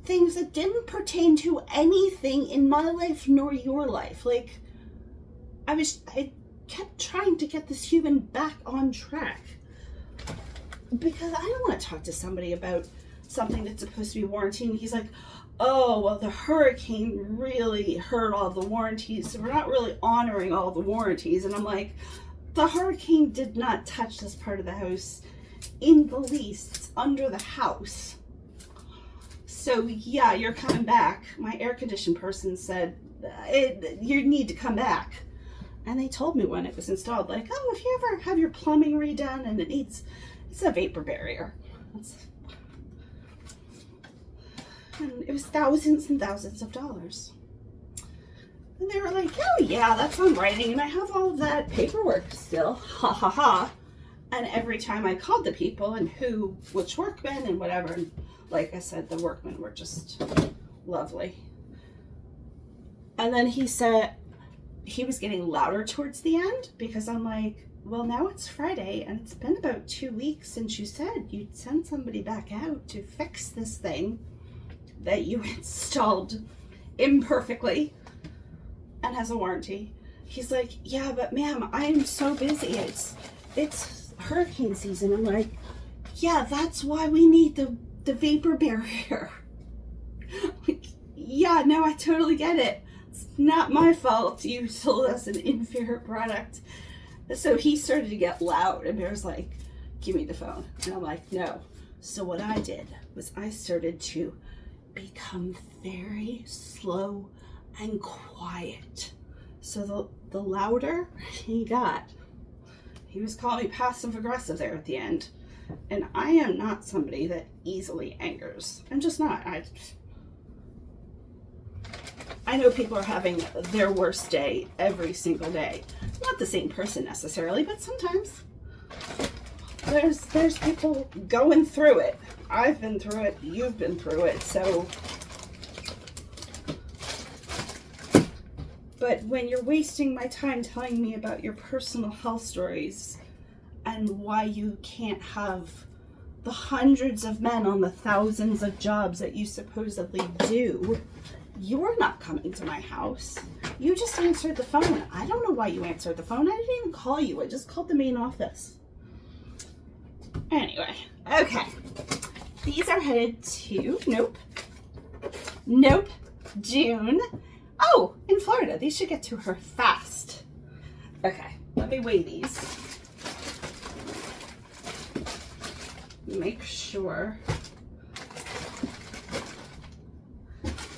things that didn't pertain to anything in my life nor your life. Like, I kept trying to get this human back on track. Because I don't want to talk to somebody about something that's supposed to be warranty. And he's like, oh, well, the hurricane really hurt all the warranties, so we're not really honoring all the warranties. And I'm like, the hurricane did not touch this part of the house in the least. It's under the house. So yeah, you're coming back. My air conditioning person said, you need to come back. And they told me when it was installed, like, oh, if you ever have your plumbing redone and it's a vapor barrier. And it was thousands and thousands of dollars. And they were like, oh yeah, that's on writing, and I have all of that paperwork still, ha ha ha. And every time I called the people and which workmen and whatever, and like I said, the workmen were just lovely. And then he said he was getting louder towards the end, because I'm like, well, now it's Friday and it's been about 2 weeks since you said you'd send somebody back out to fix this thing that you installed imperfectly and has a warranty. He's like, yeah, but ma'am, I am so busy. It's hurricane season. I'm like, yeah, that's why we need the vapor barrier. Like, yeah, no, I totally get it. It's not my fault you sold us an inferior product. So he started to get loud, and Bear's like, give me the phone. And I'm like, no. So what I did was I started to become very slow and quiet. So the louder he got, he was calling me passive aggressive there at the end. And I am not somebody that easily angers. I'm just not. I know people are having their worst day every single day. Not the same person necessarily, but sometimes there's people going through it. I've been through it, you've been through it, so. But when you're wasting my time telling me about your personal health stories and why you can't have the hundreds of men on the thousands of jobs that you supposedly do, you're not coming to my house. You just answered the phone. I don't know why you answered the phone. I didn't even call you. I just called the main office. Anyway, okay. These are headed to, nope, June. Oh, in Florida. These should get to her fast. Okay, let me weigh these. Make sure.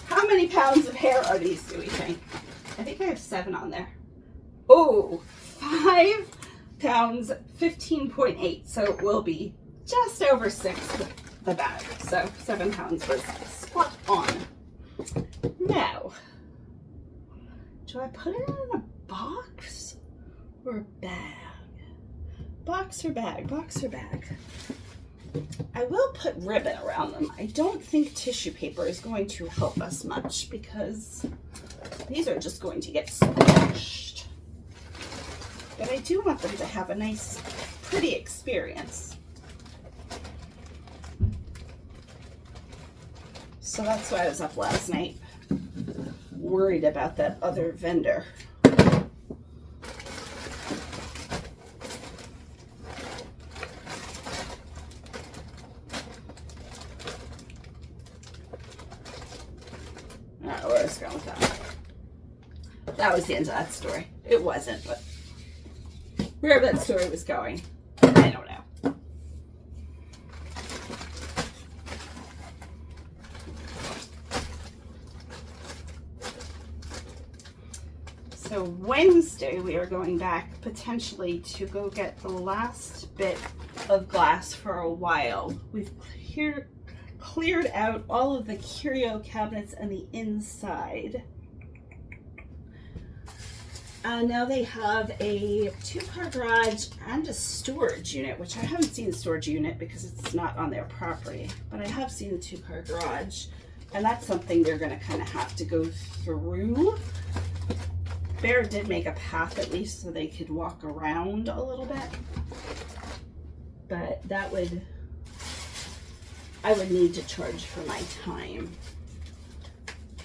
How many pounds of hair are these, do we think? I think I have 7 on there. Oh, 5 pounds, 15.8. So it will be just over 6 with the bag. So 7 pounds was spot on. Now, do I put it in a box or a bag? Box or bag? Box or bag? I will put ribbon around them. I don't think tissue paper is going to help us much because these are just going to get squished. But I do want them to have a nice, pretty experience. So that's why I was up last night, worried about that other vendor. Where I was going with that. That was the end of that story. It wasn't, but wherever that story was going, I don't know. So Wednesday, Wednesday, we are going back potentially to go get the last bit of glass for a while. We've cleared out all of the curio cabinets and the inside. Now they have a 2-car garage and a storage unit, which I haven't seen the storage unit because it's not on their property, but I have seen the 2-car garage, and that's something they're going to kind of have to go through. Bear did make a path at least so they could walk around a little bit, but I would need to charge for my time.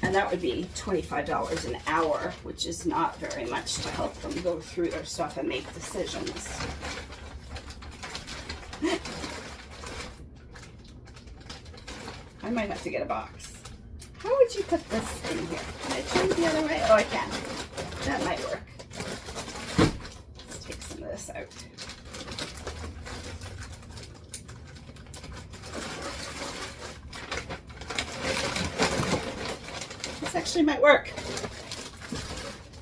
And that would be $25 an hour, which is not very much to help them go through their stuff and make decisions. I might have to get a box. How would you put this in here? Can I turn it the other way? Oh, I can. That might work. Let's take some of this out. This actually might work.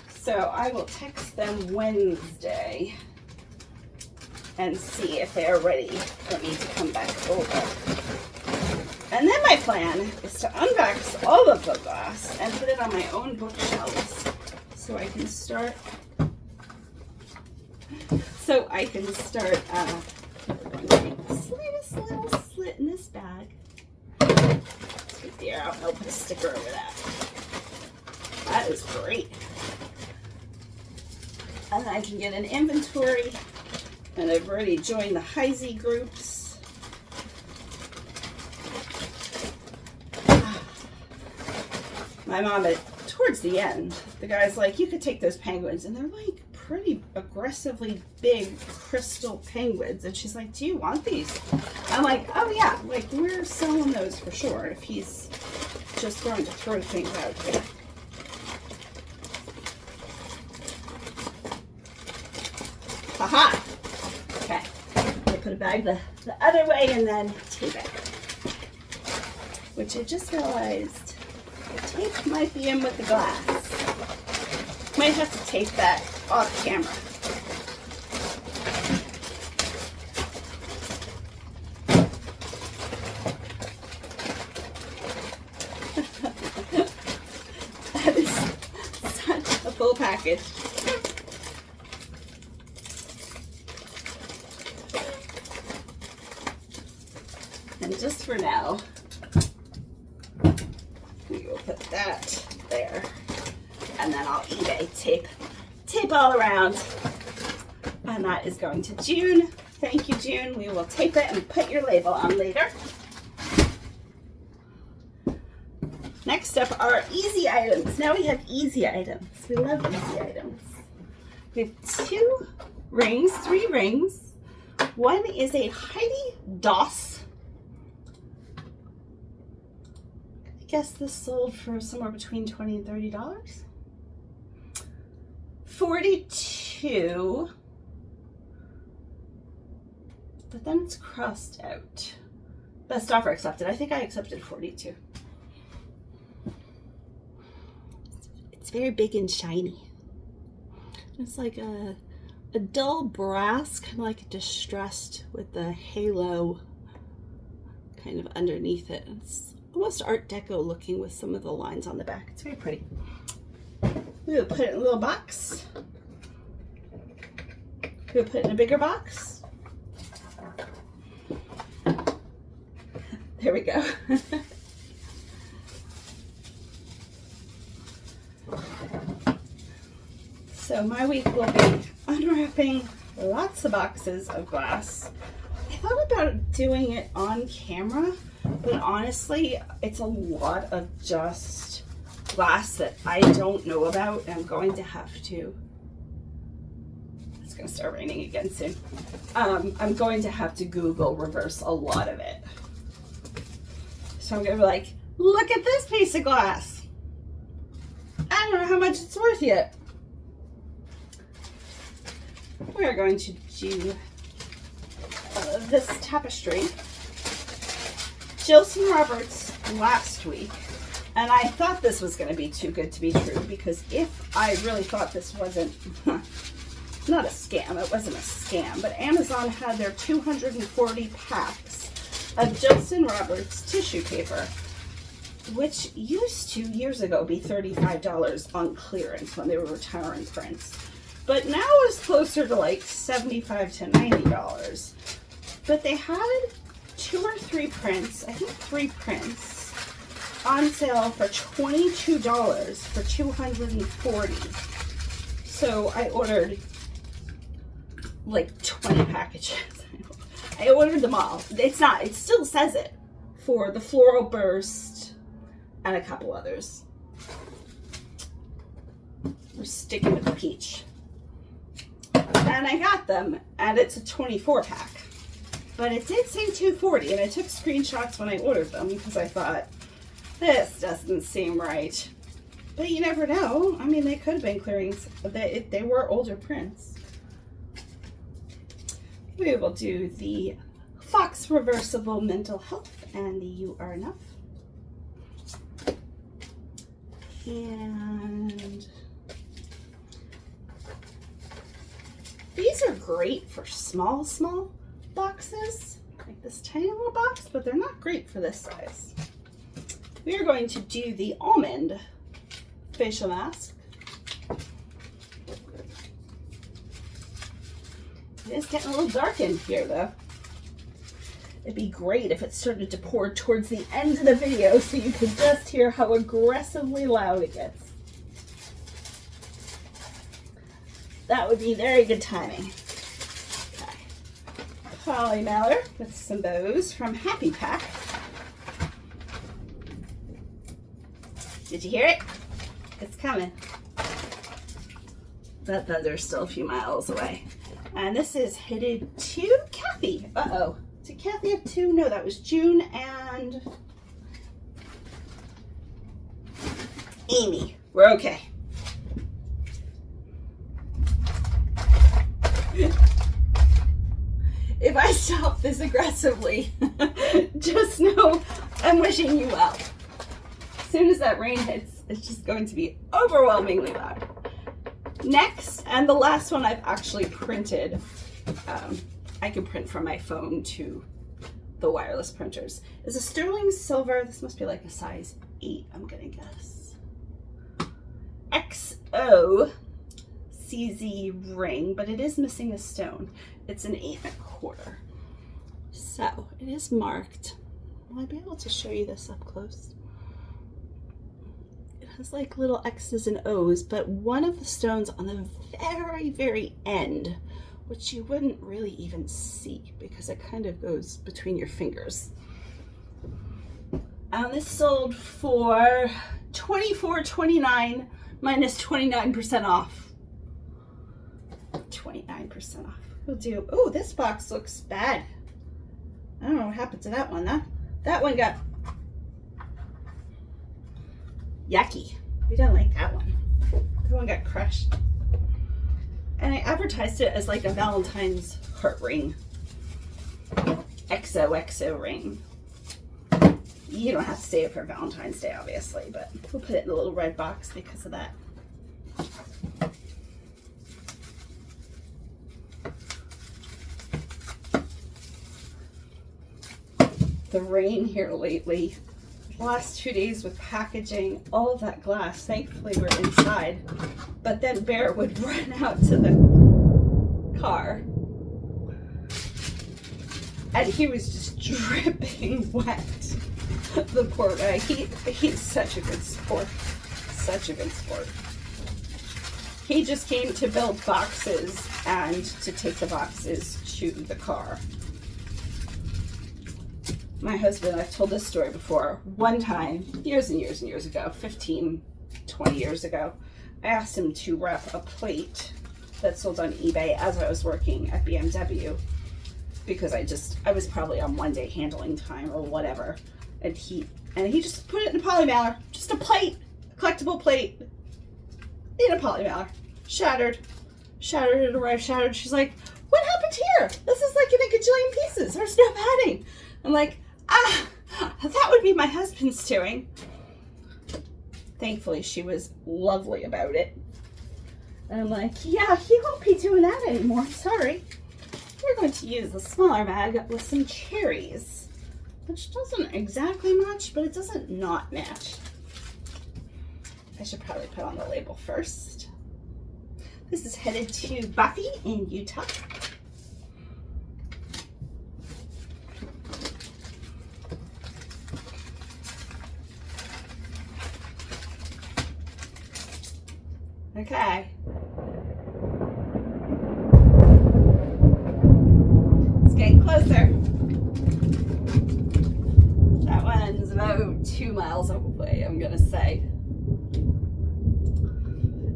So I will text them Wednesday and see if they are ready for me to come back over. And then my plan is to unbox all of the glass and put it on my own bookshelves so I can start the slightest little slit in this bag. Let's get the air out and I'll put a sticker over that. That is great. And then I can get an inventory, and I've already joined the Heisey groups. My mom, towards the end, the guy's like, you could take those penguins, and they're like pretty aggressively big crystal penguins. And she's like, do you want these? I'm like, oh yeah, like we're selling those for sure if he's just going to throw things out there. Haha! Okay, I put a bag the other way and then tape it. Which I just realized the tape might be in with the glass. Might have to tape that off camera. That is such a full package. And just for now, we will put that there. And then I'll eBay tape all around. And that is going to June. Thank you, June. We will tape it and put your label on later. Next up are easy items. Now we have easy items. We love easy items. We have 2 rings, 3 rings. One is a Heidi Doss. I guess this sold for somewhere between $20 and $30. 42. But then it's crossed out. Best offer accepted. I think I accepted 42. It's very big and shiny. It's like a dull brass, kind of like distressed with the halo kind of underneath it. It's almost Art Deco looking with some of the lines on the back. It's very pretty. We will put it in a little box. We'll put it in a bigger box. There we go. So my week will be unwrapping lots of boxes of glass. I thought about doing it on camera, but honestly, it's a lot of just glass that I don't know about, and I'm going to have to, it's going to start raining again soon. I'm going to have to Google reverse a lot of it. So I'm going to be like, look at this piece of glass. I don't know how much it's worth yet. We are going to do this tapestry. Jilson Roberts last week And I thought this was going to be too good to be true, because if I really thought this wasn't, not a scam, it wasn't a scam, but Amazon had their 240 packs of Jilson Roberts tissue paper, which used to, years ago, be $35 on clearance when they were retiring prints. But now it's closer to like $75 to $90. But they had 2 or 3 prints, I think 3 prints, on sale for $22 for 240. So I ordered like 20 packages. I ordered them all. It still says it for the Floral Burst and a couple others. We're sticking with the peach. And I got them, and it's a 24 pack. But it did say 240, and I took screenshots when I ordered them because I thought, this doesn't seem right. But you never know. I mean, they could have been clearing. They were older prints. We will do the Fox Reversible Mental Health and the You Are Enough. And these are great for small boxes, like this tiny little box, but they're not great for this size. We are going to do the almond facial mask. It is getting a little dark in here though. It'd be great if it started to pour towards the end of the video so you could just hear how aggressively loud it gets. That would be very good timing. Okay. Poly mailer with some bows from Happy Pack. Did you hear it? It's coming. That thunder's still a few miles away. And this is headed to Kathy. Uh-oh. To Kathy of 2. No, that was June and Amy. We're okay. If I stop this aggressively, just know I'm wishing you well. As soon as that rain hits, it's just going to be overwhelmingly loud. Next, and the last one I've actually printed, I can print from my phone to the wireless printers, is a sterling silver. This must be like a size 8, I'm gonna guess. XO CZ ring, but it is missing a stone. It's an 8 1/4. So it is marked. Will I be able to show you this up close? It has like little X's and O's, but one of the stones on the very, very end, which you wouldn't really even see because it kind of goes between your fingers. And this sold for $24.29 minus 29% off. 29% off. We'll do. Oh, this box looks bad. I don't know what happened to that one. That one got yucky. We don't like that one. That one got crushed. And I advertised it as like a Valentine's heart ring. XOXO ring. You don't have to save it for Valentine's Day, obviously, but we'll put it in a little red box because of that. The rain here lately, the last 2 days with packaging, all of that glass, thankfully we're inside, but then Bear would run out to the car and he was just dripping wet. The poor guy, he's such a good sport, such a good sport. He just came to build boxes and to take the boxes to the car. My husband, I've told this story before, one time, years and years and years ago, 15, 20 years ago, I asked him to wrap a plate that sold on eBay as I was working at BMW because I was probably on one-day handling time or whatever, and he just put it in a poly mailer, just a plate, a collectible plate, in a poly mailer, shattered, it arrived shattered. She's like, what happened here? This is like in a gajillion pieces. There's no padding. I'm like, that would be my husband's doing. Thankfully, she was lovely about it. And I'm like, yeah, he won't be doing that anymore. Sorry. We're going to use the smaller bag with some cherries, which doesn't exactly match, but it doesn't not match. I should probably put on the label first. This is headed to Buffy in Utah. Okay. It's getting closer. That one's about 2 miles away, I'm gonna say.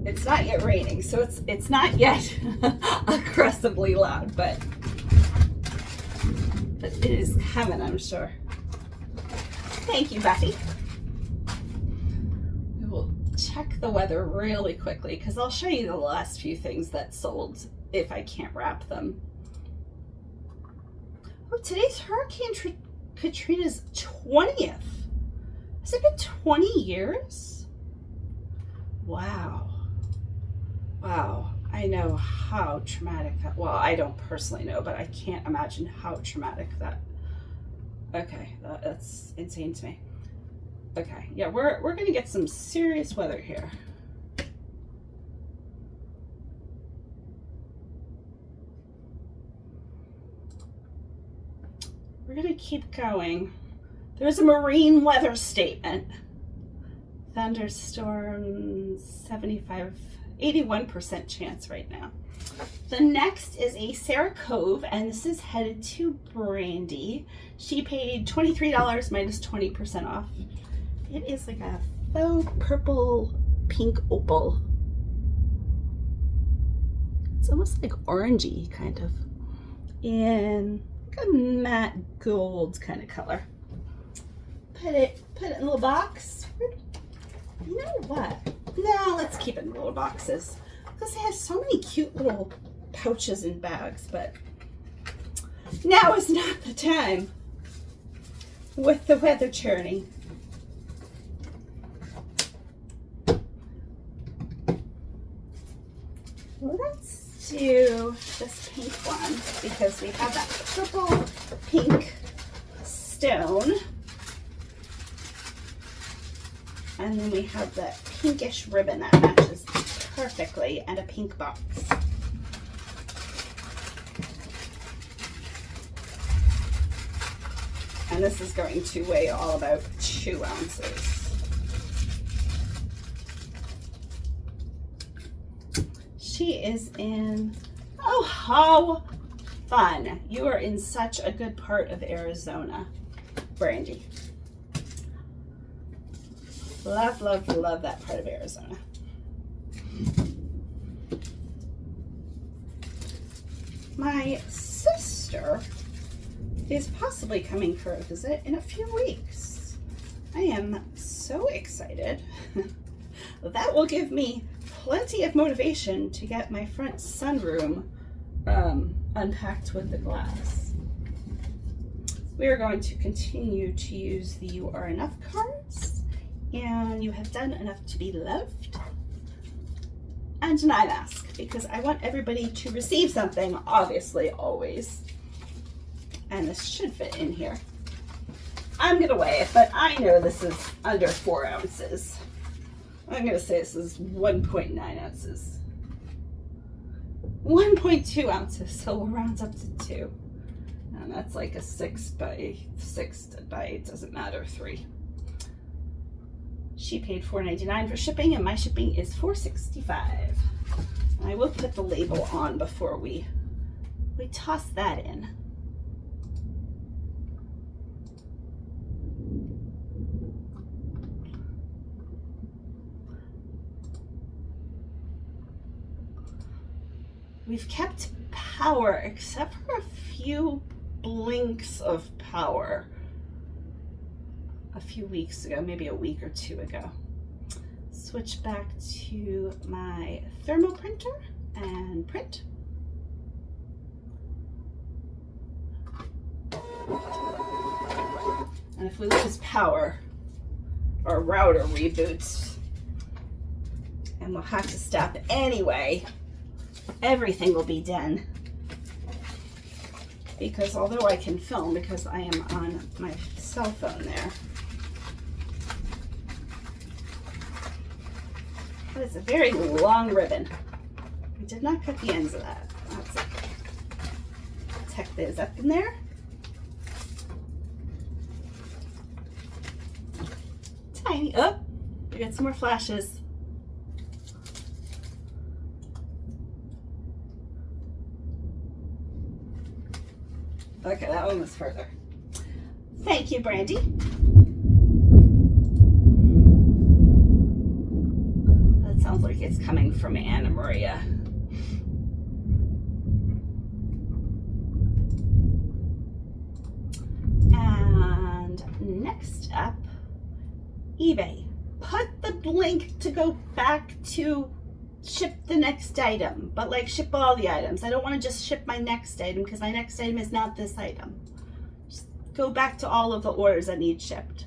It's not yet raining, so it's not yet aggressively loud, but it is coming, I'm sure. Thank you, Buffy. We will check the weather really quickly because I'll show you the last few things that sold if I can't wrap them. Oh, today's Hurricane Katrina's 20th. Has it been 20 years? Wow. Wow. I know how traumatic that, well, I don't personally know, but I can't imagine how traumatic that, okay, that's insane to me. Okay, yeah, we're gonna get some serious weather here. We're gonna keep going. There's a marine weather statement. Thunderstorms, 81% chance right now. The next is a Sarah Cove, and this is headed to Brandy. She paid $23 minus 20% off. It is like a faux purple pink opal. It's almost like orangey, kind of. In like a matte gold kind of color. Put it in a little box. You know what? No, let's keep it in little boxes. Because they have so many cute little pouches and bags, but now is not the time with the weather churning. Let's do this pink one because we have that purple pink stone. And then we have that pinkish ribbon that matches perfectly and a pink box. And this is going to weigh all about 2 ounces. She is in, oh, how fun. You are in such a good part of Arizona, Brandy. Love, love, love that part of Arizona. My sister is possibly coming for a visit in a few weeks. I am so excited. That will give me plenty of motivation to get my front sunroom unpacked with the glass. We are going to continue to use the You Are Enough cards, and you have done enough to be loved, and an eye mask, because I want everybody to receive something, obviously, always. And this should fit in here. I'm gonna weigh it, but I know this is under 4 ounces. I'm gonna say this is 1.9 ounces. 1.2 ounces, so we'll round up to 2. And that's like a 6 by 6 by, it doesn't matter, 3. She paid $4.99 for shipping, and my shipping is $4.65. And I will put the label on before we toss that in. We've kept power, except for a few blinks of power a few weeks ago, maybe a week or 2 ago. Switch back to my thermal printer and print. And if we lose power, our router reboots, and we'll have to stop anyway. Everything will be done. Because although I can film because I am on my cell phone there, that is a very long ribbon. I did not cut the ends of that. That's it. Tuck those up in there. Tiny. Oh, we got some more flashes. Okay, that one was further. Thank you, Brandy. That sounds like it's coming from Anna Maria. And next up, eBay. Put the link to go back to ship the next item, but like ship all the items. I don't want to just ship my next item because my next item is not this item. Just go back to all of the orders that need shipped.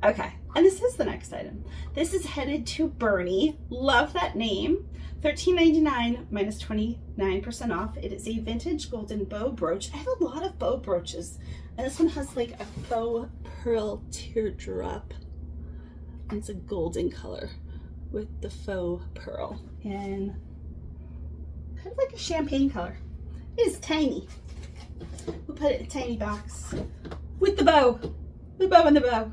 Okay, and this is the next item. This is headed to Bernie. Love that name. $13.99 minus 29% off. It is a vintage golden bow brooch. I have a lot of bow brooches, and this one has like a faux pearl teardrop. And it's a golden color with the faux pearl and kind of like a champagne color. It is tiny. We'll put it in a tiny box with the bow and the bow.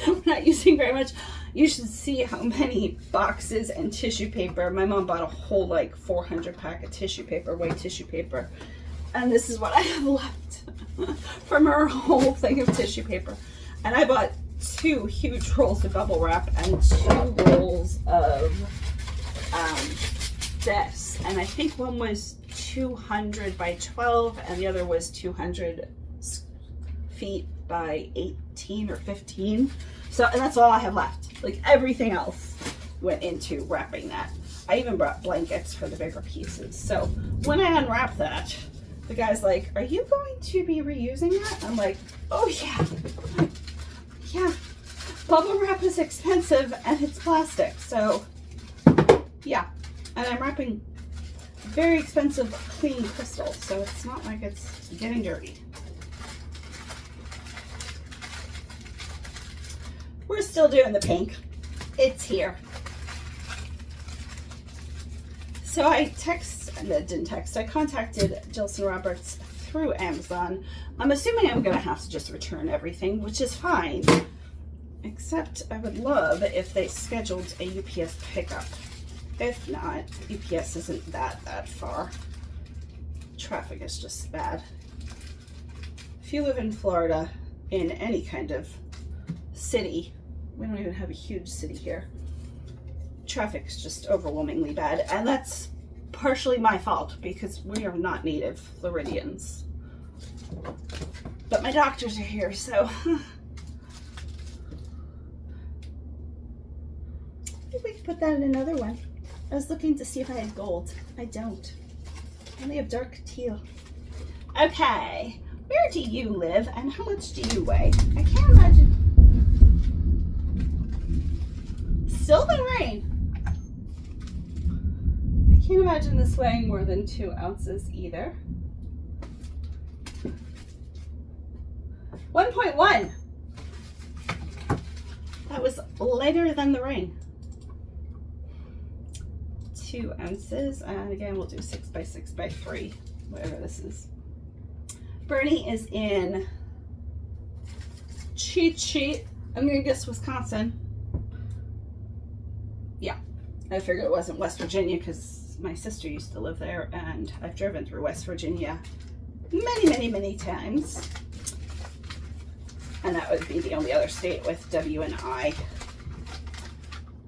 We're not using very much. You should see how many boxes and tissue paper. My mom bought a whole like 400 pack of tissue paper, white tissue paper, and this is what I have left from her whole thing of tissue paper. And I bought 2 huge rolls of bubble wrap and 2 rolls of this, and I think one was 200 by 12 and the other was 200 feet by 18 or 15. So, and that's all I have left. Like everything else went into wrapping that. I even brought blankets for the bigger pieces. So when I unwrap that, the guy's like, "Are you going to be reusing that?" I'm like, "Oh yeah. Yeah, bubble wrap is expensive and it's plastic, so yeah." And I'm wrapping very expensive clean crystal, so it's not like it's getting dirty. We're still doing the pink. It's here. So I contacted Jilson Roberts through Amazon. I'm assuming I'm gonna have to just return everything, which is fine. Except I would love if they scheduled a UPS pickup. If not, UPS isn't that far. Traffic is just bad. If you live in Florida, in any kind of city, we don't even have a huge city here. Traffic's just overwhelmingly bad, and that's partially my fault because we are not native Floridians. But my doctors are here, so maybe we could put that in another one. I was looking to see if I had gold. I don't. I only have dark teal. Okay, where do you live and how much do you weigh? I can't imagine. Still been rain. I can't imagine this weighing more than 2 ounces either. 1.1. That was lighter than the rain. 2 ounces, and again we'll do 6 by 6 by 3, whatever this is. Bernie is in cheat sheet. I'm gonna guess Wisconsin. Yeah, I figured it wasn't West Virginia because my sister used to live there, and I've driven through West Virginia many times. And that would be the only other state with W and I.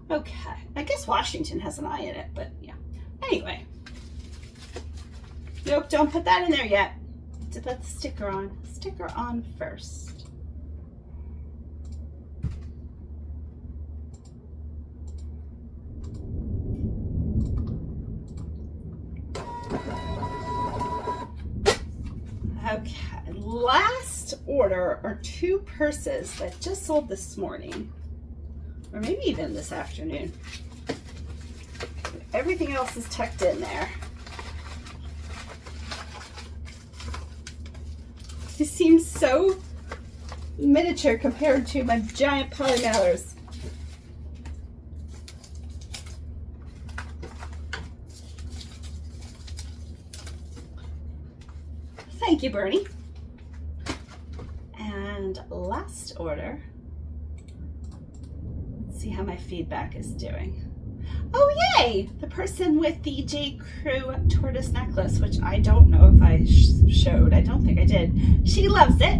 Okay, I guess Washington has an I in it, but yeah. Anyway. Nope, don't put that in there yet. To put the sticker on. Sticker on first. Okay, last order are 2 purses that just sold this morning. or maybe even this afternoon. Everything else is tucked in there. This seems so miniature compared to my giant poly mailers. Thank you, Bernie. And last order. Let's see how my feedback is doing. Oh, yay! The person with the J. Crew tortoise necklace, which I don't know if I showed. I don't think I did. She loves it.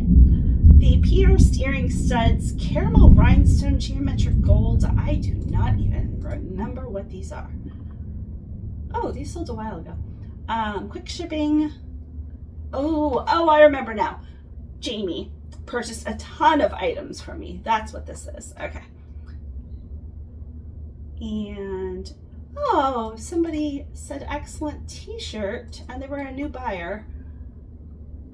The Peter Steering Studs Caramel Rhinestone Geometric Gold. I do not even remember what these are. Oh, these sold a while ago. Quick shipping. Oh, I remember now. Jamie purchased a ton of items for me. That's what this is. Okay. And, oh, somebody said excellent t-shirt, and they were a new buyer.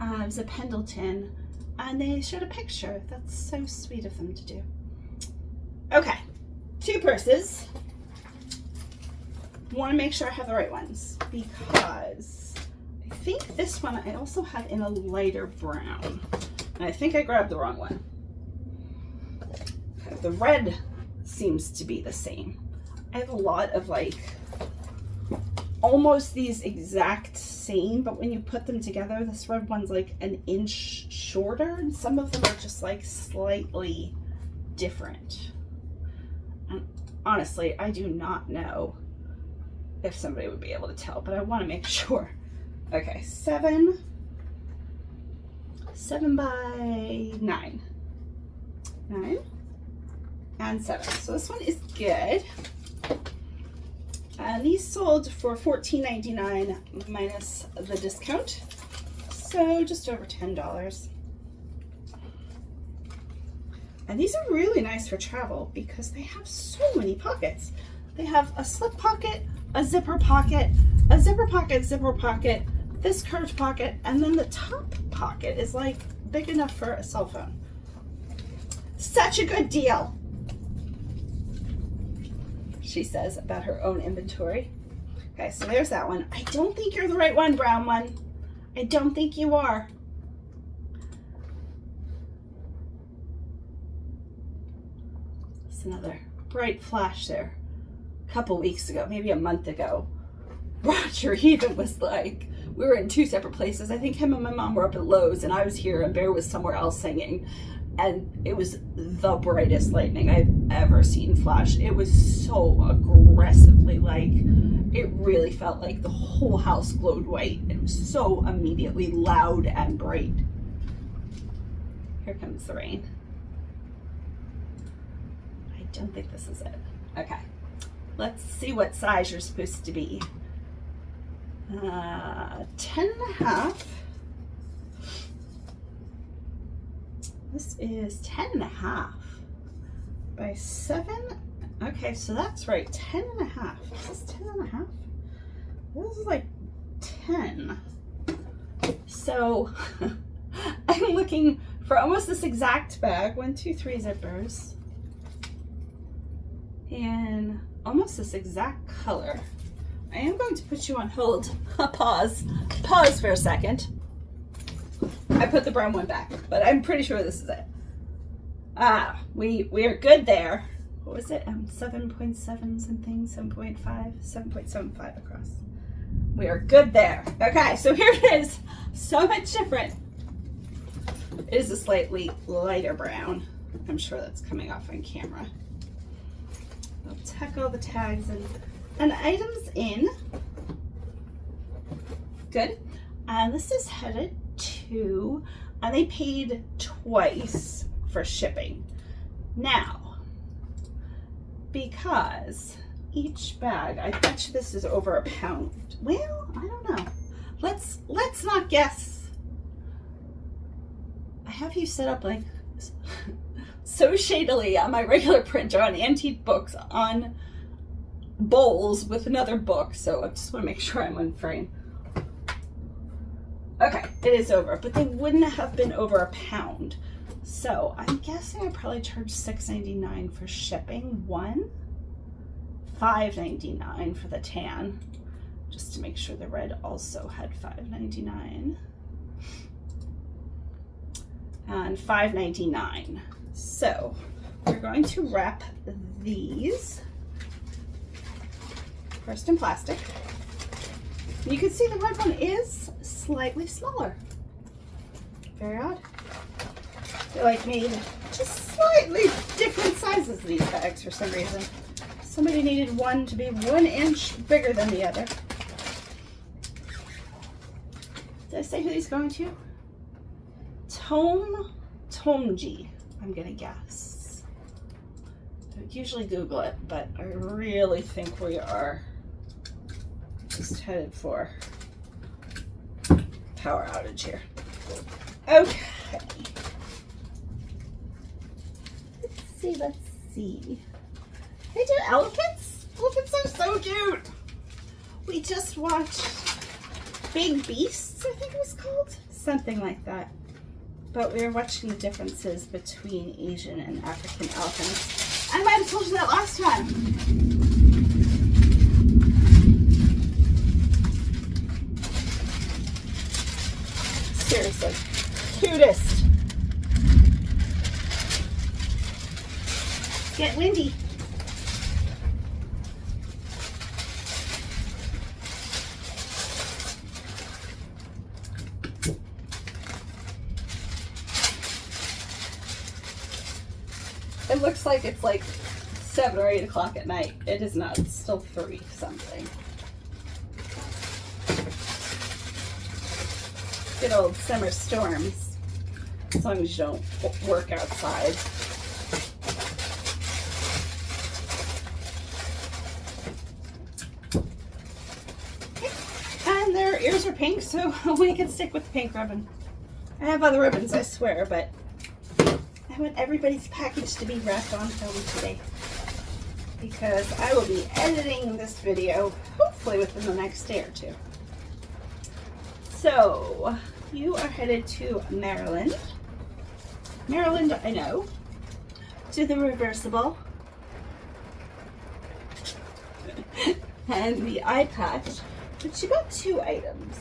It was a Pendleton, and they showed a picture. That's so sweet of them to do. Okay, 2 purses. Want to make sure I have the right ones, because I think this one I also have in a lighter brown. And I think I grabbed the wrong one. Okay, the red seems to be the same. I have a lot of like almost these exact same, but when you put them together, this red one's like an inch shorter, and some of them are just like slightly different. And honestly, I do not know if somebody would be able to tell, but I want to make sure. Okay, 7 by 9. 9 and 7. So this one is good. These sold for $14.99 minus the discount, so just over $10. And these are really nice for travel because they have so many pockets. They have a slip pocket, a zipper pocket, a zipper pocket, this curved pocket, and then the top pocket is like big enough for a cell phone. Such a good deal, she says about her own inventory. Okay, so there's that one. I don't think you're the right one, brown one. I don't think you are. It's another bright flash there. A couple weeks ago, maybe a month ago, Roger even was like, we were in 2 separate places. I think him and my mom were up at Lowe's, and I was here, and Bear was somewhere else singing. And it was the brightest lightning I've ever seen flash. It was so aggressively, like, it really felt like the whole house glowed white. It was so immediately loud and bright. Here comes the rain. I don't think this is it. Okay, let's see what size you're supposed to be. 10.5. This is 10.5 by 7. Okay, so that's right, 10.5. Is this 10.5? This is like 10. So I'm looking for almost this exact bag. 1, 2, 3 zippers. And almost this exact color. I am going to put you on hold. Pause for a second. I put the brown one back, but I'm pretty sure this is it. We are good there. What was it? 7.7 something, 7.5, 7.75 across. We are good there. Okay, so here it is. So much different. It is a slightly lighter brown. I'm sure that's coming off on camera. I'll tuck all the tags and items in. Good. And this is headed to, and they paid twice for shipping. Now, because each bag, I bet you this is over a pound. Well, I don't know. Let's not guess. I have you set up like so shadily on my regular printer on antique books on bowls with another book, so I just want to make sure I'm on frame. Okay, it is over, but they wouldn't have been over a pound. So I'm guessing I probably charged $6.99 for shipping. One, $5.99 for the tan, just to make sure the red also had $5.99. And $5.99. So we're going to wrap these first in plastic. You can see the red one is slightly smaller. Very odd. They're like made just slightly different sizes, these bags, for some reason. Somebody needed one to be 1 inch bigger than the other. Did I say who these going to? Tomji, I'm gonna guess. I would usually Google it, but I really think we are just headed for power outage here. Okay. Let's see. They do elephants? Elephants are so cute. We just watched Big Beasts, I think it was called. Something like that. But we were watching the differences between Asian and African elephants. I might have told you that last time. Seriously, cutest. Get windy. It looks like it's like 7 or 8 o'clock at night. It is not. It's still 3 something. Good old summer storms. As long as you don't work outside. And their ears are pink, so we can stick with the pink ribbon. I have other ribbons, I swear, but I want everybody's package to be wrapped on film today, because I will be editing this video hopefully within the next day or two. So you are headed to Maryland. Maryland, I know. To the reversible and the eye patch, but you got 2 items.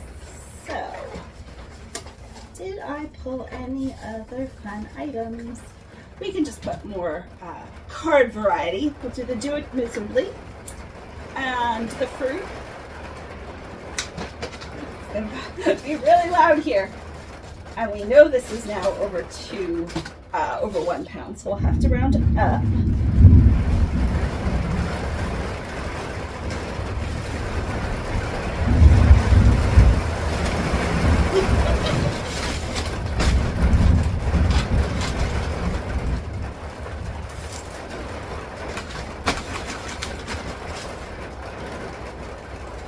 So did I pull any other fun items? We can just put more card variety. We'll do the Do It Miserably and the fruit. It's gonna be really loud here. And we know this is now over 1 pound, so we'll have to round it up.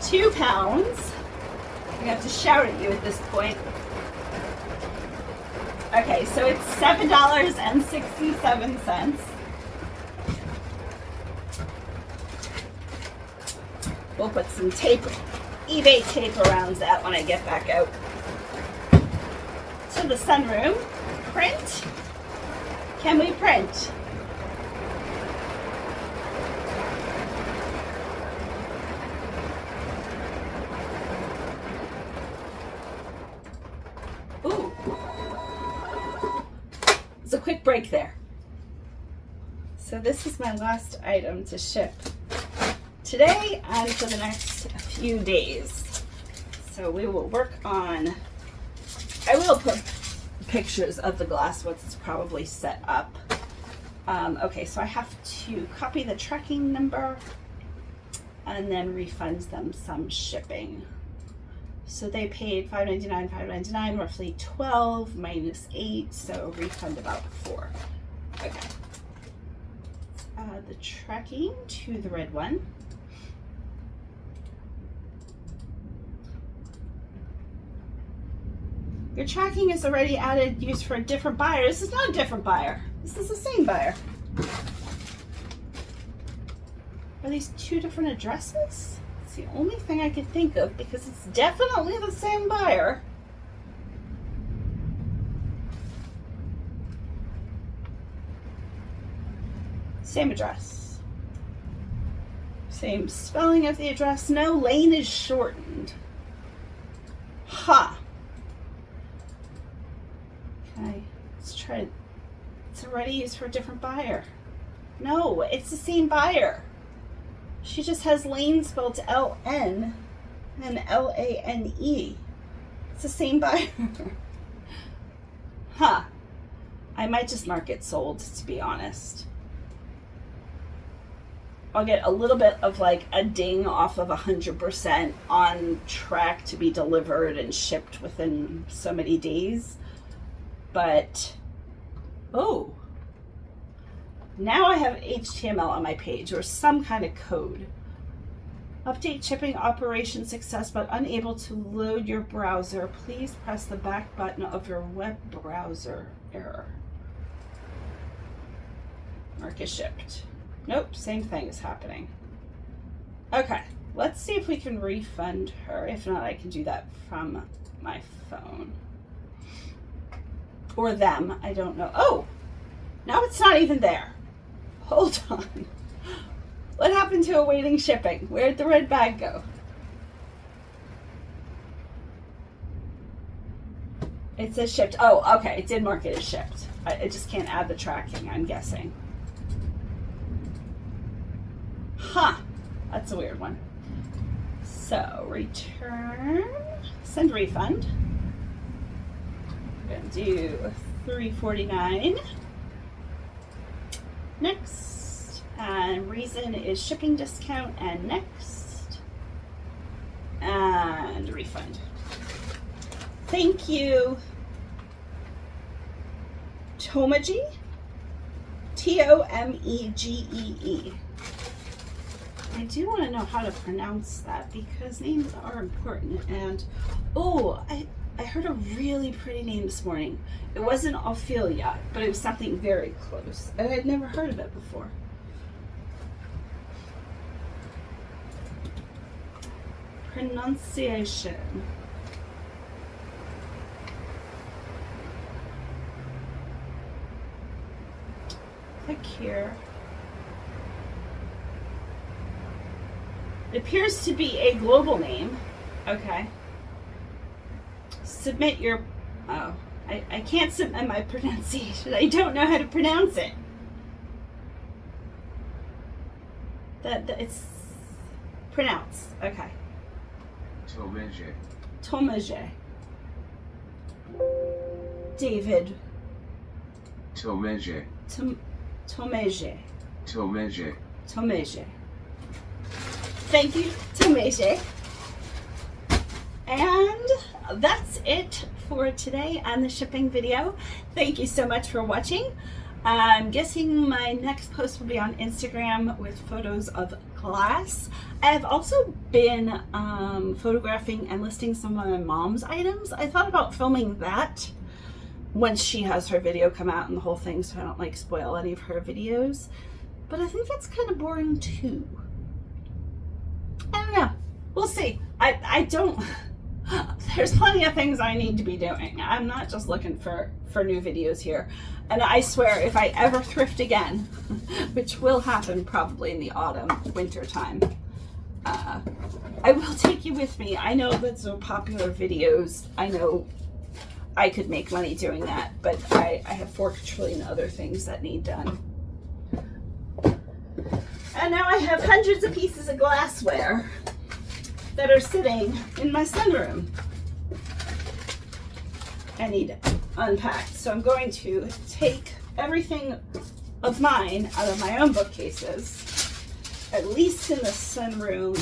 £2. I have to shout at you at this point. Okay, so it's $7.67. We'll put some tape, eBay tape around that when I get back out. To the sunroom. Print. Can we print? Ooh. It's a quick break there. So this is my last item to ship today and for the next few days. So we will work on, I will put pictures of the glass once it's probably set up. Okay, so I have to copy the tracking number and then refund them some shipping. So they paid $5.99, roughly 12 minus 8, so refund about 4. Okay. The tracking to the red one. Your tracking is already added, used for a different buyer. This is not a different buyer. This is the same buyer. Are these 2 different addresses? It's the only thing I could think of, because it's definitely the same buyer. Same address. Same spelling of the address. No, lane is shortened. Ha. Okay, let's try it. It's already used for a different buyer. No, it's the same buyer. She just has lane spelled L-N and L-A-N-E. It's the same buyer. Huh. I might just mark it sold, to be honest. I'll get a little bit of like a ding off of 100% on track to be delivered and shipped within so many days. But, oh, now I have HTML on my page or some kind of code. Update shipping operation success, but unable to load your browser. Please press the back button of your web browser. Error. Mark is shipped. Nope, same thing is happening. Okay, let's see if we can refund her. If not, I can do that from my phone. Or them, I don't know. Oh, now it's not even there. Hold on. What happened to awaiting shipping? Where'd the red bag go? It says shipped. Oh, okay, it did mark it as shipped. I just can't add the tracking, I'm guessing. Huh, that's a weird one. So, return, send refund. We're gonna do $3.49. Next, and reason is shipping discount, and next, and refund. Thank you. Tomegee, T-O-M-E-G-E-E. I do want to know how to pronounce that because names are important. And oh, I heard a really pretty name this morning. It wasn't Ophelia, but it was something very close. And I'd never heard of it before. Pronunciation. Click here. It appears to be a global name. Okay. Submit your, oh, I can't submit my pronunciation. I don't know how to pronounce it. That it's pronounce. Okay. Tomegee. Tomegee. David. Tomegee. Tomegee. Tomegee. Tomegee. Thank you, Tomegee. And that's it for today on the shipping video. Thank you so much for watching. I'm guessing my next post will be on Instagram with photos of glass. I have also been photographing and listing some of my mom's items. I thought about filming that once she has her video come out and the whole thing, so I don't like spoil any of her videos. But I think that's kind of boring too. I don't know. We'll see. I don't, there's plenty of things I need to be doing. I'm not just looking for new videos here. And I swear, if I ever thrift again, which will happen probably in the autumn, winter time, I will take you with me. I know that's so popular videos. I know I could make money doing that, but I have 4 trillion other things that need done. And now I have hundreds of pieces of glassware that are sitting in my sunroom. I need unpacked. So I'm going to take everything of mine out of my own bookcases, at least in the sunroom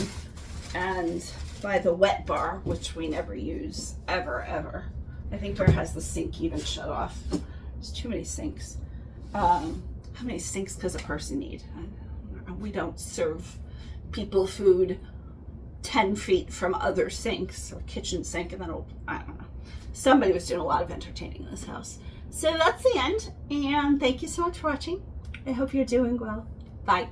and by the wet bar, which we never use, ever. I think where has the sink even shut off. There's too many sinks. How many sinks does a person need? We don't serve people food 10 feet from other sinks or kitchen sink, and then I don't know. Somebody was doing a lot of entertaining in this house. So that's the end, and thank you so much for watching. I hope you're doing well. Bye.